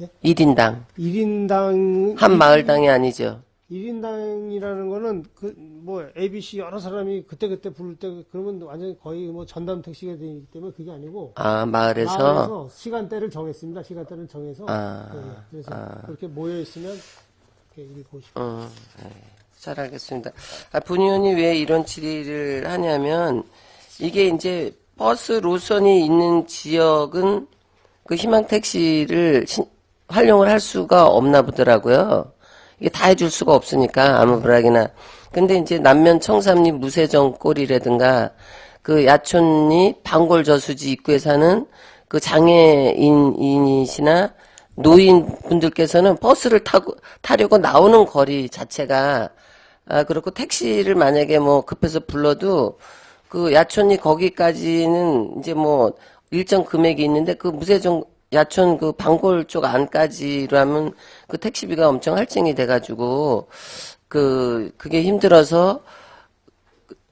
Speaker 2: 예?
Speaker 6: 1인당
Speaker 2: 1인당
Speaker 6: 한 마을당이 아니죠.
Speaker 2: 1인당이라는 거는 그 뭐 ABC 여러 사람이 그때 부를 때 그러면 완전히 거의 뭐 전담 택시가 되기 때문에 그게 아니고
Speaker 6: 마을에서
Speaker 2: 시간대를 정했습니다. 시간대를 정해서 예, 그래서 그렇게 모여 있으면 이렇게 일 보시고.
Speaker 6: 네. 잘 알겠습니다. 분위원이 왜 이런 질의를 하냐면 이게 이제 버스 노선이 있는 지역은 그 희망택시를 활용을 할 수가 없나 보더라고요. 이게 다 해줄 수가 없으니까 아무 불락이나. 근데 이제 남면 청삼리 무세정 꼴이라든가 그 야촌리 방골 저수지 입구에 사는 그 장애인이시나 노인분들께서는 버스를 타려고 나오는 거리 자체가 그렇고 택시를 만약에 뭐 급해서 불러도 그 야촌리 거기까지는 이제 뭐 일정 금액이 있는데 그 무세정 야촌 그 방골 쪽 안까지로 하면 그 택시비가 엄청 할증이 돼가지고 그게 힘들어서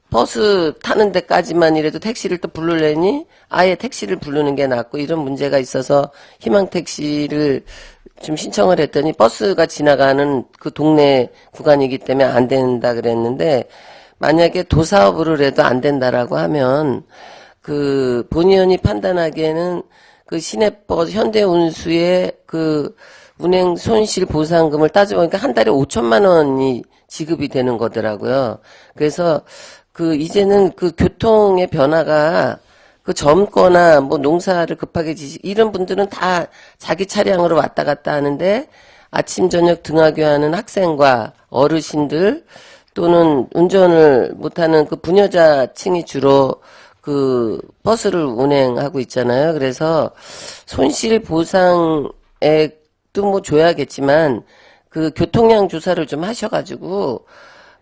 Speaker 6: 버스 타는 데까지만이라도 택시를 또 부르려니 아예 택시를 부르는 게 낫고 이런 문제가 있어서 희망택시를 좀 신청을 했더니 버스가 지나가는 그 동네 구간이기 때문에 안 된다 그랬는데 만약에 도사업으로 해도 안 된다라고 하면 그 본의원이 판단하기에는 그 시내버스 현대운수의 그 운행 손실 보상금을 따져보니까 한 달에 5천만 원이 지급이 되는 거더라고요. 그래서 그 이제는 그 교통의 변화가 그 젊거나 뭐 농사를 급하게 이런 분들은 다 자기 차량으로 왔다 갔다 하는데 아침 저녁 등하교 하는 학생과 어르신들 또는 운전을 못하는 그 부녀자층이 주로 그 버스를 운행하고 있잖아요. 그래서 손실 보상액도 뭐 줘야겠지만 그 교통량 조사를 좀 하셔가지고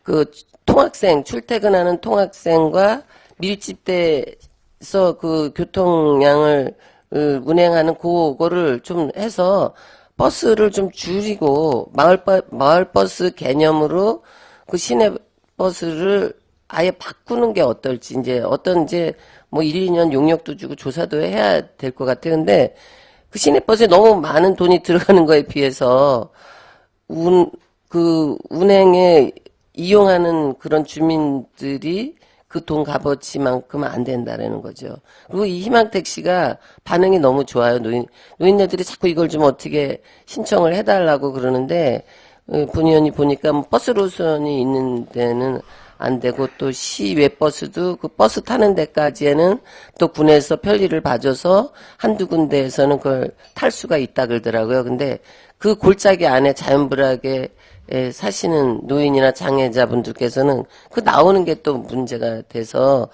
Speaker 6: 그 통학생 출퇴근하는 통학생과 밀집돼서 그 교통량을 운행하는 그거를 좀 해서 버스를 좀 줄이고 마을버스 개념으로 그 시내 버스를 아예 바꾸는 게 어떨지 이제 뭐 1, 2년 용역도 주고 조사도 해야 될 것 같아요. 근데 그 시내버스에 너무 많은 돈이 들어가는 거에 비해서 그 운행에 이용하는 그런 주민들이 그 돈 값어치만큼은 안 된다라는 거죠. 그리고 이 희망택시가 반응이 너무 좋아요. 노인네들이 자꾸 이걸 좀 어떻게 신청을 해달라고 그러는데 본의원이 보니까 뭐 버스 노선이 있는 데는 안 되고 또 시외 버스도 그 버스 타는 데까지에는 또 군에서 편리를 봐줘서 한두 군데에서는 그걸 탈 수가 있다 그러더라고요. 근데 그 골짜기 안에 자연불하게 사시는 노인이나 장애자분들께서는 그 나오는 게 또 문제가 돼서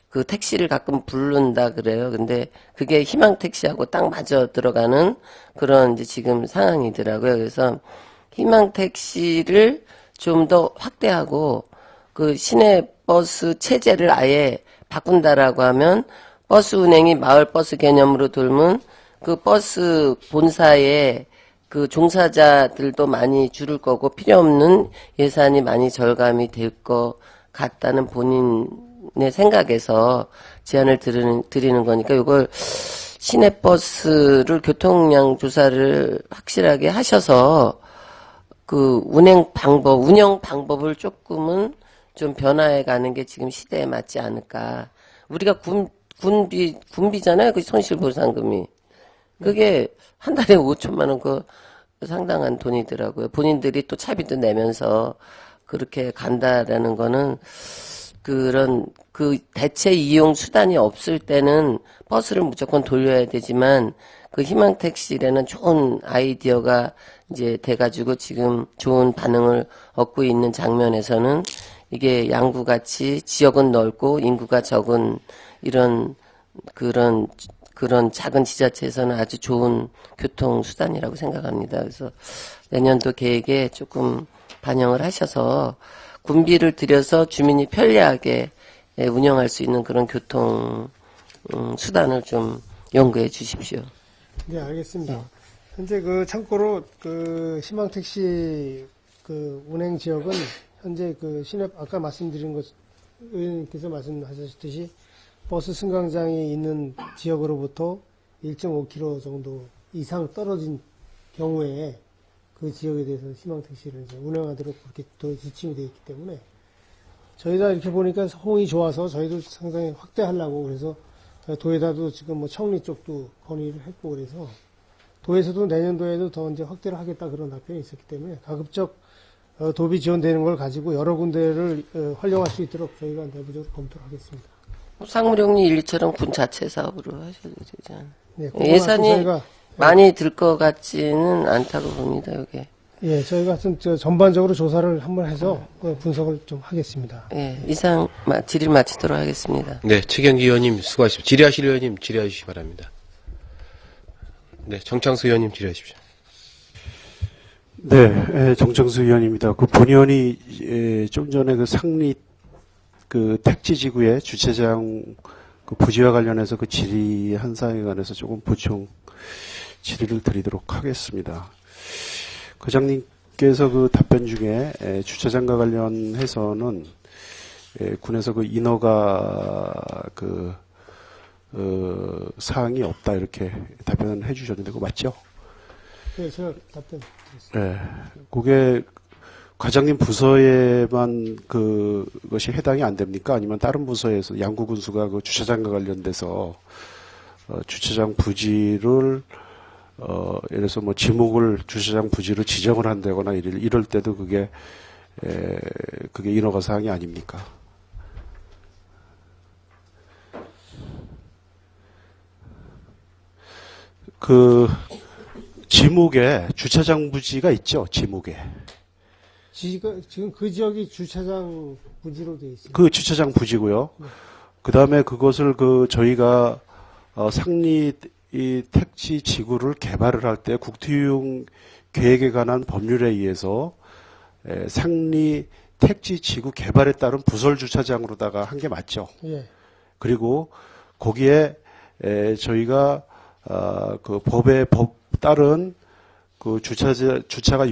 Speaker 6: 그 택시를 가끔 부른다 그래요. 근데 그게 희망택시하고 딱 맞아 들어가는 그런 이제 지금 상황이더라고요. 그래서 희망택시를 좀 더 확대하고 그 시내버스 체제를 아예 바꾼다라고 하면 버스 운행이 마을버스 개념으로 돌면 그 버스 본사에 그 종사자들도 많이 줄을 거고 필요 없는 예산이 많이 절감이 될 것 같다는 본인의 생각에서 제안을 드리는 거니까 이걸 시내버스를 교통량 조사를 확실하게 하셔서 그 운영 방법을 조금은 좀 변화해 가는 게 지금 시대에 맞지 않을까. 우리가 군비잖아요. 그 손실보상금이. 그게 한 달에 5천만 원 그 상당한 돈이더라고요. 본인들이 또 차비도 내면서 그렇게 간다라는 거는 그런 그 대체 이용 수단이 없을 때는 버스를 무조건 돌려야 되지만 그 희망택시라는 좋은 아이디어가 이제 돼가지고 지금 좋은 반응을 얻고 있는 장면에서는 이게 양구같이 지역은 넓고 인구가 적은 이런 그런 작은 지자체에서는 아주 좋은 교통수단이라고 생각합니다. 그래서 내년도 계획에 조금 반영을 하셔서 군비를 들여서 주민이 편리하게 운영할 수 있는 그런 교통 수단을 좀 연구해 주십시오.
Speaker 2: 네, 알겠습니다. 현재 그 참고로 그 희망택시 그 운행 지역은 현재 그 시내 아까 말씀드린 것 의원님께서 말씀하셨듯이 버스 승강장이 있는 지역으로부터 1.5km 정도 이상 떨어진 경우에 그 지역에 대해서 희망택시를 이제 운행하도록 그렇게 또 지침이 되어 있기 때문에 저희가 이렇게 보니까 호응이 좋아서 저희도 상당히 확대하려고 그래서 도에다도 지금 뭐 청리 쪽도 건의를 했고 그래서 도에서도 내년도에도 더 이제 확대를 하겠다 그런 답변이 있었기 때문에 가급적 도비 지원되는 걸 가지고 여러 군데를 활용할 수 있도록 저희가 내부적으로 검토를 하겠습니다.
Speaker 6: 상무령리 1, 2처럼 군 자체 사업으로 하셔도 되잖아요.
Speaker 2: 네,
Speaker 6: 예산이
Speaker 2: 저희가
Speaker 6: 많이 들 것 같지는 않다고 봅니다. 이게.
Speaker 2: 예, 저희가 하여튼 전반적으로 조사를 한번 해서 분석을 좀 하겠습니다.
Speaker 6: 예, 이상 질의를 마치도록 하겠습니다.
Speaker 1: 네, 최경기 의원님 수고하십시오. 질의하실 의원님 질의해 주시기 바랍니다. 네, 정창수 의원님 질의하십시오.
Speaker 4: 네, 정청수 의원입니다. 그 본의원이 좀 전에 그 상리 그 택지지구의 주차장 그 부지와 관련해서 그 질의한 사항에 관해서 조금 보충 질의를 드리도록 하겠습니다. 과장님께서 그 답변 중에 주차장과 관련해서는 군에서 그 인허가 그 사항이 없다 이렇게 답변을 해주셨는데 그거 맞죠?
Speaker 2: 네, 제가 답변 드리겠습니다.
Speaker 4: 네, 그게 과장님 부서에만 그것이 해당이 안 됩니까? 아니면 다른 부서에서 양구군수가 그 주차장과 관련돼서 주차장 부지를 예를 들어서 뭐 지목을 주차장 부지를 지정을 한다거나 이럴 때도 그게 인허가 사항이 아닙니까? 그 지목에 주차장 부지가 있죠. 지목에.
Speaker 2: 지금 그 지역이 주차장 부지로 되어 있습니다.
Speaker 4: 그 주차장 부지고요. 그 다음에 그것을 저희가 상리 이 택지 지구를 개발을 할 때 국토이용 계획에 관한 법률에 의해서 상리 택지 지구 개발에 따른 부설 주차장으로다가 한 게 맞죠.
Speaker 2: 예.
Speaker 4: 그리고 거기에 저희가 그 법에 따른 그 주차가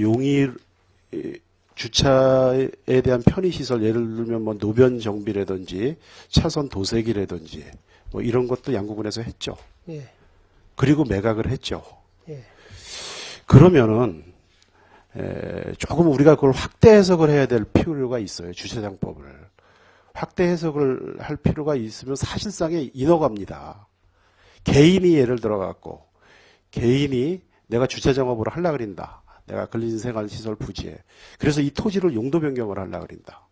Speaker 4: 주차에 대한 편의시설, 예를 들면 뭐 노변 정비라든지 차선 도색이라든지 뭐 이런 것도 양구군에서 했죠.
Speaker 2: 예.
Speaker 4: 그리고 매각을 했죠.
Speaker 2: 예.
Speaker 4: 그러면은 조금 우리가 그걸 확대 해석을 해야 될 필요가 있어요. 주차장법을. 확대 해석을 할 필요가 있으면 사실상의 인허가입니다. 개인이 예를 들어갖고 개인이 내가 주차장업으로 하려고 그린다. 내가 근린생활시설 부지에. 그래서 이 토지를 용도 변경을 하려고 그린다.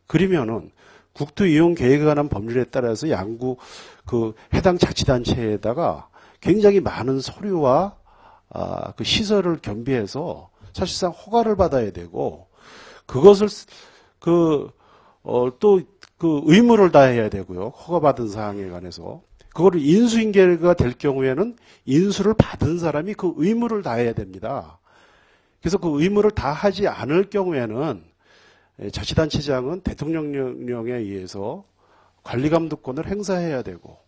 Speaker 4: 그러면은 국토이용계획에 관한 법률에 따라서 양구 그 해당 자치단체에다가 굉장히 많은 서류와 그 시설을 겸비해서 사실상 허가를 받아야 되고 그것을 또 그 의무를 다해야 되고요. 허가받은 사항에 관해서 그거를 인수인계가 될 경우에는 인수를 받은 사람이 그 의무를 다해야 됩니다. 그래서 그 의무를 다하지 않을 경우에는 자치단체장은 대통령령에 의해서 관리감독권을 행사해야 되고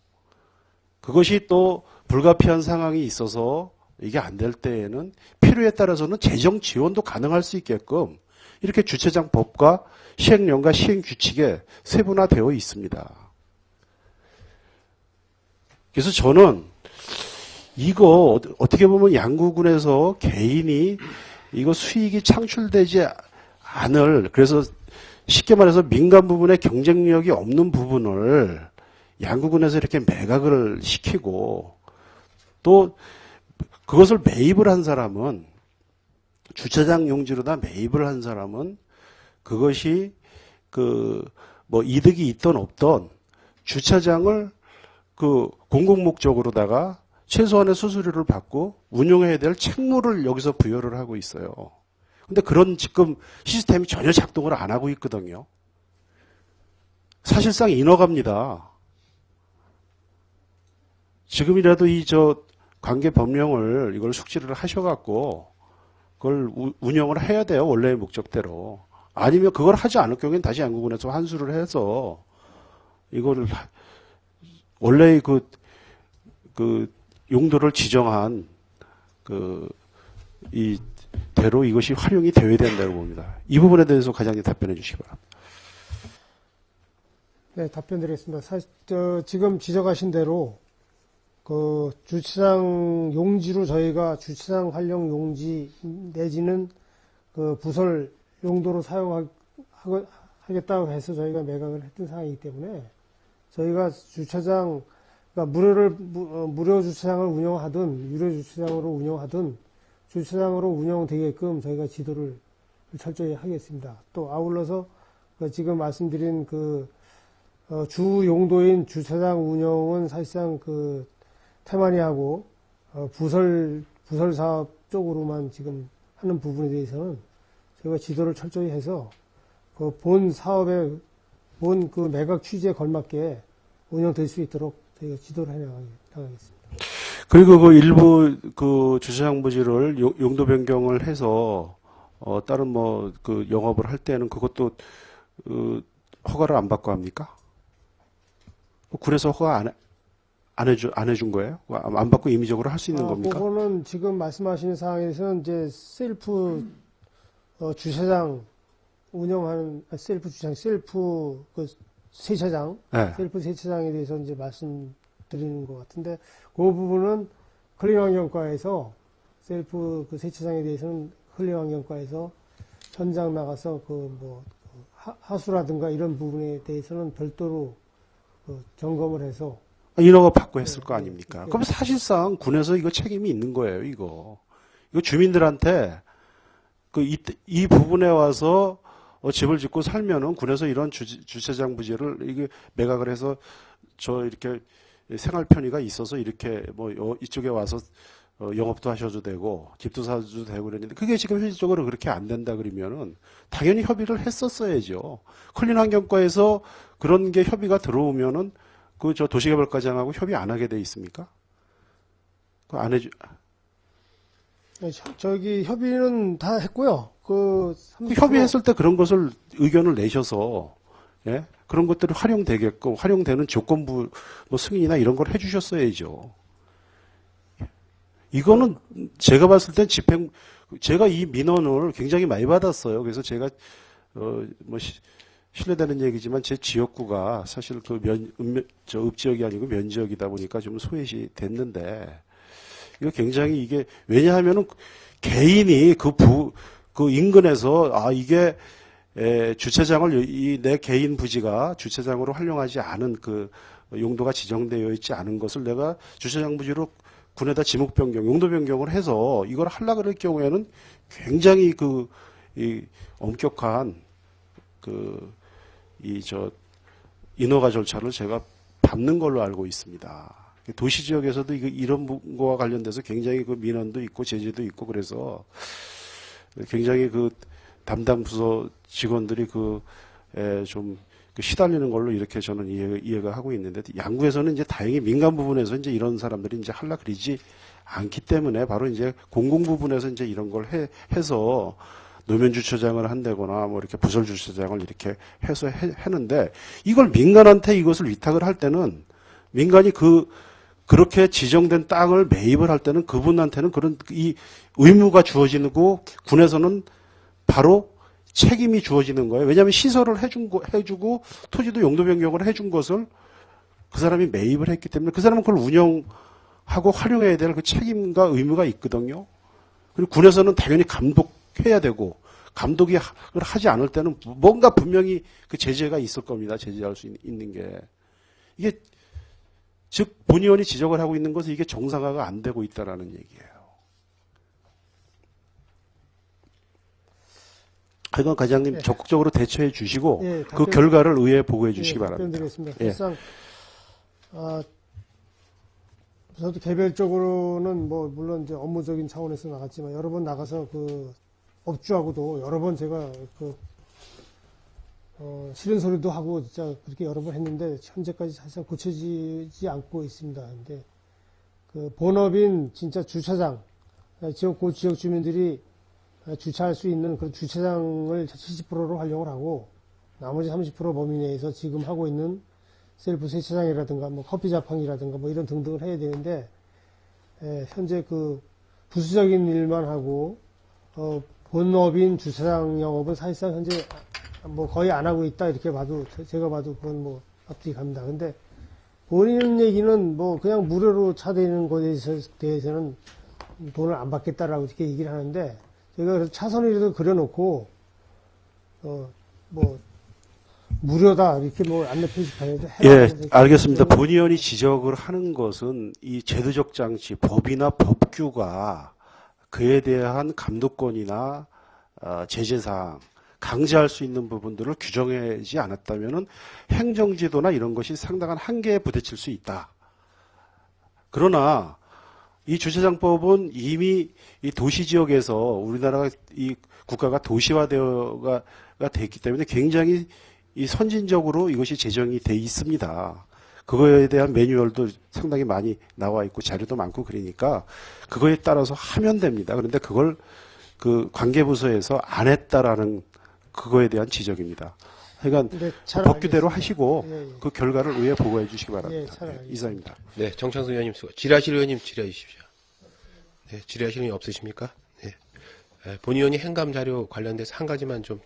Speaker 4: 그것이 또 불가피한 상황이 있어서 이게 안 될 때에는 필요에 따라서는 재정 지원도 가능할 수 있게끔 이렇게 주차장 법과 시행령과 시행규칙에 세분화되어 있습니다. 그래서 저는 이거 어떻게 보면 양구군에서 개인이 이거 수익이 창출되지 않을, 그래서 쉽게 말해서 민간 부분에 경쟁력이 없는 부분을 양구군에서 이렇게 매각을 시키고 또 그것을 매입을 한 사람은 주차장 용지로다 매입을 한 사람은 그것이 뭐 이득이 있던 없던 주차장을 공공 목적으로다가 최소한의 수수료를 받고 운영해야 될 책무를 여기서 부여를 하고 있어요. 근데 그런 지금 시스템이 전혀 작동을 안 하고 있거든요. 사실상 인허가입니다. 지금이라도 관계 법령을 이걸 숙지를 하셔갖고 그걸 운영을 해야 돼요. 원래의 목적대로. 아니면 그걸 하지 않을 경우에는 다시 양구군에서 환수를 해서 이거를 원래의 그 용도를 지정한 이 대로 이것이 활용이 되어야 된다고 봅니다. 이 부분에 대해서 과장님 답변해 주시기 바랍니다.
Speaker 2: 네, 답변 드리겠습니다. 사실, 지금 지적하신 대로, 주차장 용지로 저희가 주차장 활용 용지 내지는 부설 용도로 사용하겠다고 해서 저희가 매각을 했던 상황이기 때문에 저희가 주차장, 그러니까 무료 주차장을 운영하든 유료 주차장으로 운영하든 주차장으로 운영되게끔 저희가 지도를 철저히 하겠습니다. 또 아울러서 지금 말씀드린 주 용도인 주차장 운영은 사실상 태만이하고 부설 사업 쪽으로만 지금 하는 부분에 대해서는 저희가 지도를 철저히 해서 본 사업의 본 매각 취지에 걸맞게 운영될 수 있도록 저희가 지도를 해 나가겠습니다.
Speaker 4: 그리고 일부 주차장 부지를 용도 변경을 해서 다른 영업을 할 때는 그것도 허가를 안 받고 합니까? 그래서 허가 안 해준 거예요? 안 받고 임의적으로 할 수 있는 겁니까?
Speaker 2: 그거는 지금 말씀하시는 상황에서는 이제 셀프 주차장 운영하는 셀프 세차장,
Speaker 4: 네.
Speaker 2: 셀프 세차장에 대해서 이제 말씀드리는 것 같은데 그 부분은 클린환경과에서 셀프 세차장에 대해서는 클린환경과에서 현장 나가서 하수라든가 이런 부분에 대해서는 별도로 점검을 해서
Speaker 4: 인허가 받고 했을 거 아닙니까? 그럼 사실상 군에서 이거 책임이 있는 거예요, 이거. 이거 주민들한테 이 부분에 와서 집을 짓고 살면은 군에서 이런 주차장 부지를 이게 매각을 해서 이렇게 생활 편의가 있어서 이렇게 이쪽에 와서 영업도 하셔도 되고 집도 사도 되고 그랬는데 그게 지금 현실적으로 그렇게 안 된다 그러면은 당연히 협의를 했었어야죠. 클린 환경과에서 그런 게 협의가 들어오면은 도시개발과장하고 협의 안 하게 돼 있습니까? 안 해주.
Speaker 2: 협의는 다 했고요.
Speaker 4: 협의했을 때 그런 것을 의견을 내셔서 예? 그런 것들이 활용되게끔 활용되는 조건부 승인이나 이런 걸 해주셨어야죠. 이거는 제가 봤을 땐 제가 이 민원을 굉장히 많이 받았어요. 그래서 제가 실례되는 얘기지만 제 지역구가 사실 읍지역이 아니고 면지역이다 보니까 좀 소외시 됐는데 이거 굉장히 이게 왜냐하면은 개인이 그 인근에서 이게 주차장을 내 개인 부지가 주차장으로 활용하지 않은 그 용도가 지정되어 있지 않은 것을 내가 주차장 부지로 군에다 지목 변경, 용도 변경을 해서 이걸 하려고 그럴 경우에는 굉장히 이 엄격한 인허가 절차를 제가 밟는 걸로 알고 있습니다. 도시 지역에서도 이런 거와 관련돼서 굉장히 민원도 있고 제재도 있고 그래서 굉장히 담당 부서 직원들이 좀 시달리는 걸로 이렇게 저는 이해가 하고 있는데 양구에서는 이제 다행히 민간 부분에서 이제 이런 사람들이 이제 하려 그러지 않기 때문에 바로 이제 공공 부분에서 이제 이런 걸 해서 노면 주차장을 한다거나 이렇게 부설 주차장을 이렇게 해서 하는데 이걸 민간한테 이것을 위탁을 할 때는 민간이 그렇게 지정된 땅을 매입을 할 때는 그분한테는 이 의무가 주어지고 군에서는 바로 책임이 주어지는 거예요. 왜냐하면 시설을 해주고 토지도 용도 변경을 해준 것을 그 사람이 매입을 했기 때문에 그 사람은 그걸 운영하고 활용해야 될 그 책임과 의무가 있거든요. 그리고 군에서는 당연히 감독해야 되고 감독이 하지 않을 때는 뭔가 분명히 그 제재가 있을 겁니다. 제재할 수 있는 게. 이게 즉 본의원이 지적을 하고 있는 것은 이게 정상화가 안 되고 있다라는 얘기예요. 하여간 과장님 적극적으로 대처해 주시고 그 결과를 의회에 보고해 주시기 바랍니다.
Speaker 2: 답변드리겠습니다. 사실상 저도 개별적으로는 물론 이제 업무적인 차원에서 나갔지만 여러 번 나가서 업주하고도 여러 번 제가 싫은 소리도 하고 진짜 그렇게 여러 번 했는데 현재까지 사실상 고쳐지지 않고 있습니다. 근데 본업인 진짜 주차장 그 지역 주민들이 주차할 수 있는 그런 주차장을 70%로 활용을 하고 나머지 30% 범위 내에서 지금 하고 있는 셀프 세차장이라든가 커피 자판기라든가 이런 등등을 해야 되는데 현재 부수적인 일만 하고 본업인 주차장 영업은 사실상 현재 거의 안 하고 있다 이렇게 봐도 제가 봐도 그건 앞뒤 갑니다. 근데 본인 얘기는 그냥 무료로 차대는 것에 대해서는 돈을 안 받겠다라고 이렇게 얘기를 하는데 제가 그래서 차선이라도 그려놓고 무료다 이렇게 안내 표시판에도
Speaker 4: 알겠습니다. 본의원이 지적을 하는 것은 이 제도적 장치, 법이나 법규가 그에 대한 감독권이나 제재사항, 강제할 수 있는 부분들을 규정하지 않았다면은 행정지도나 이런 것이 상당한 한계에 부딪힐 수 있다. 그러나 이 주차장법은 이미 이 도시 지역에서 우리나라가 이 국가가 도시화되어가 됐기 때문에 굉장히 이 선진적으로 이것이 제정이 돼 있습니다. 그거에 대한 매뉴얼도 상당히 많이 나와 있고 자료도 많고 그러니까 그거에 따라서 하면 됩니다. 그런데 그걸 관계부서에서 안 했다라는 그거에 대한 지적입니다. 그러니까 법규대로 하시고 그 결과를 의회에 보고해 주시기 바랍니다. 이상입니다.
Speaker 1: 네, 정창수 의원님 수고. 질의하실 의원님 질의해 주십시오. 네, 질의하실 의원님 없으십니까? 네. 본의원이 행감 자료 관련돼서 한 가지만 좀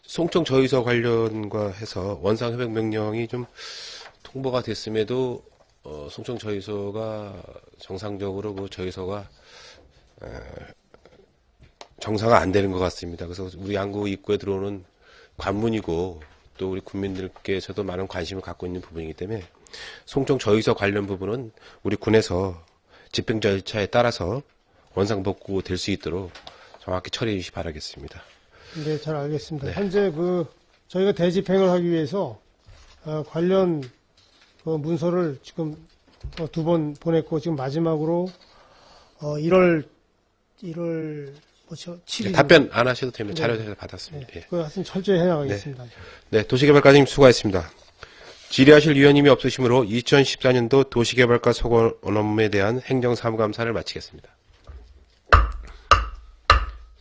Speaker 1: 송청 저의서 관련과 해서 원상협약 명령이 좀 통보가 됐음에도 송청 저의서가 정상적으로 그 저의서가 정상화 안 되는 것 같습니다. 그래서 우리 양구 입구에 들어오는 관문이고 또 우리 국민들께서도 많은 관심을 갖고 있는 부분이기 때문에 송정 저유서 관련 부분은 우리 군에서 집행 절차에 따라서 원상복구 될 수 있도록 정확히 처리해 주시 바라겠습니다.
Speaker 2: 네, 잘 알겠습니다. 현재 저희가 대집행을 하기 위해서 관련 문서를 지금 2번 보냈고 지금 마지막으로 1월 뭐죠? 7일
Speaker 1: 답변 안 하셔도 됩니다. 자료에서 받았습니다. 예.
Speaker 2: 그 하여튼 철저히 해나가겠습니다.
Speaker 1: 네, 도시개발과님 수고하셨습니다. 질의하실 위원님이 없으시므로 2014년도 도시개발과 소관 업무에 대한 행정사무감사를 마치겠습니다.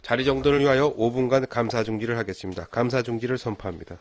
Speaker 1: 자리 정돈을 위하여 5분간 감사 중지를 하겠습니다. 감사 중지를 선포합니다.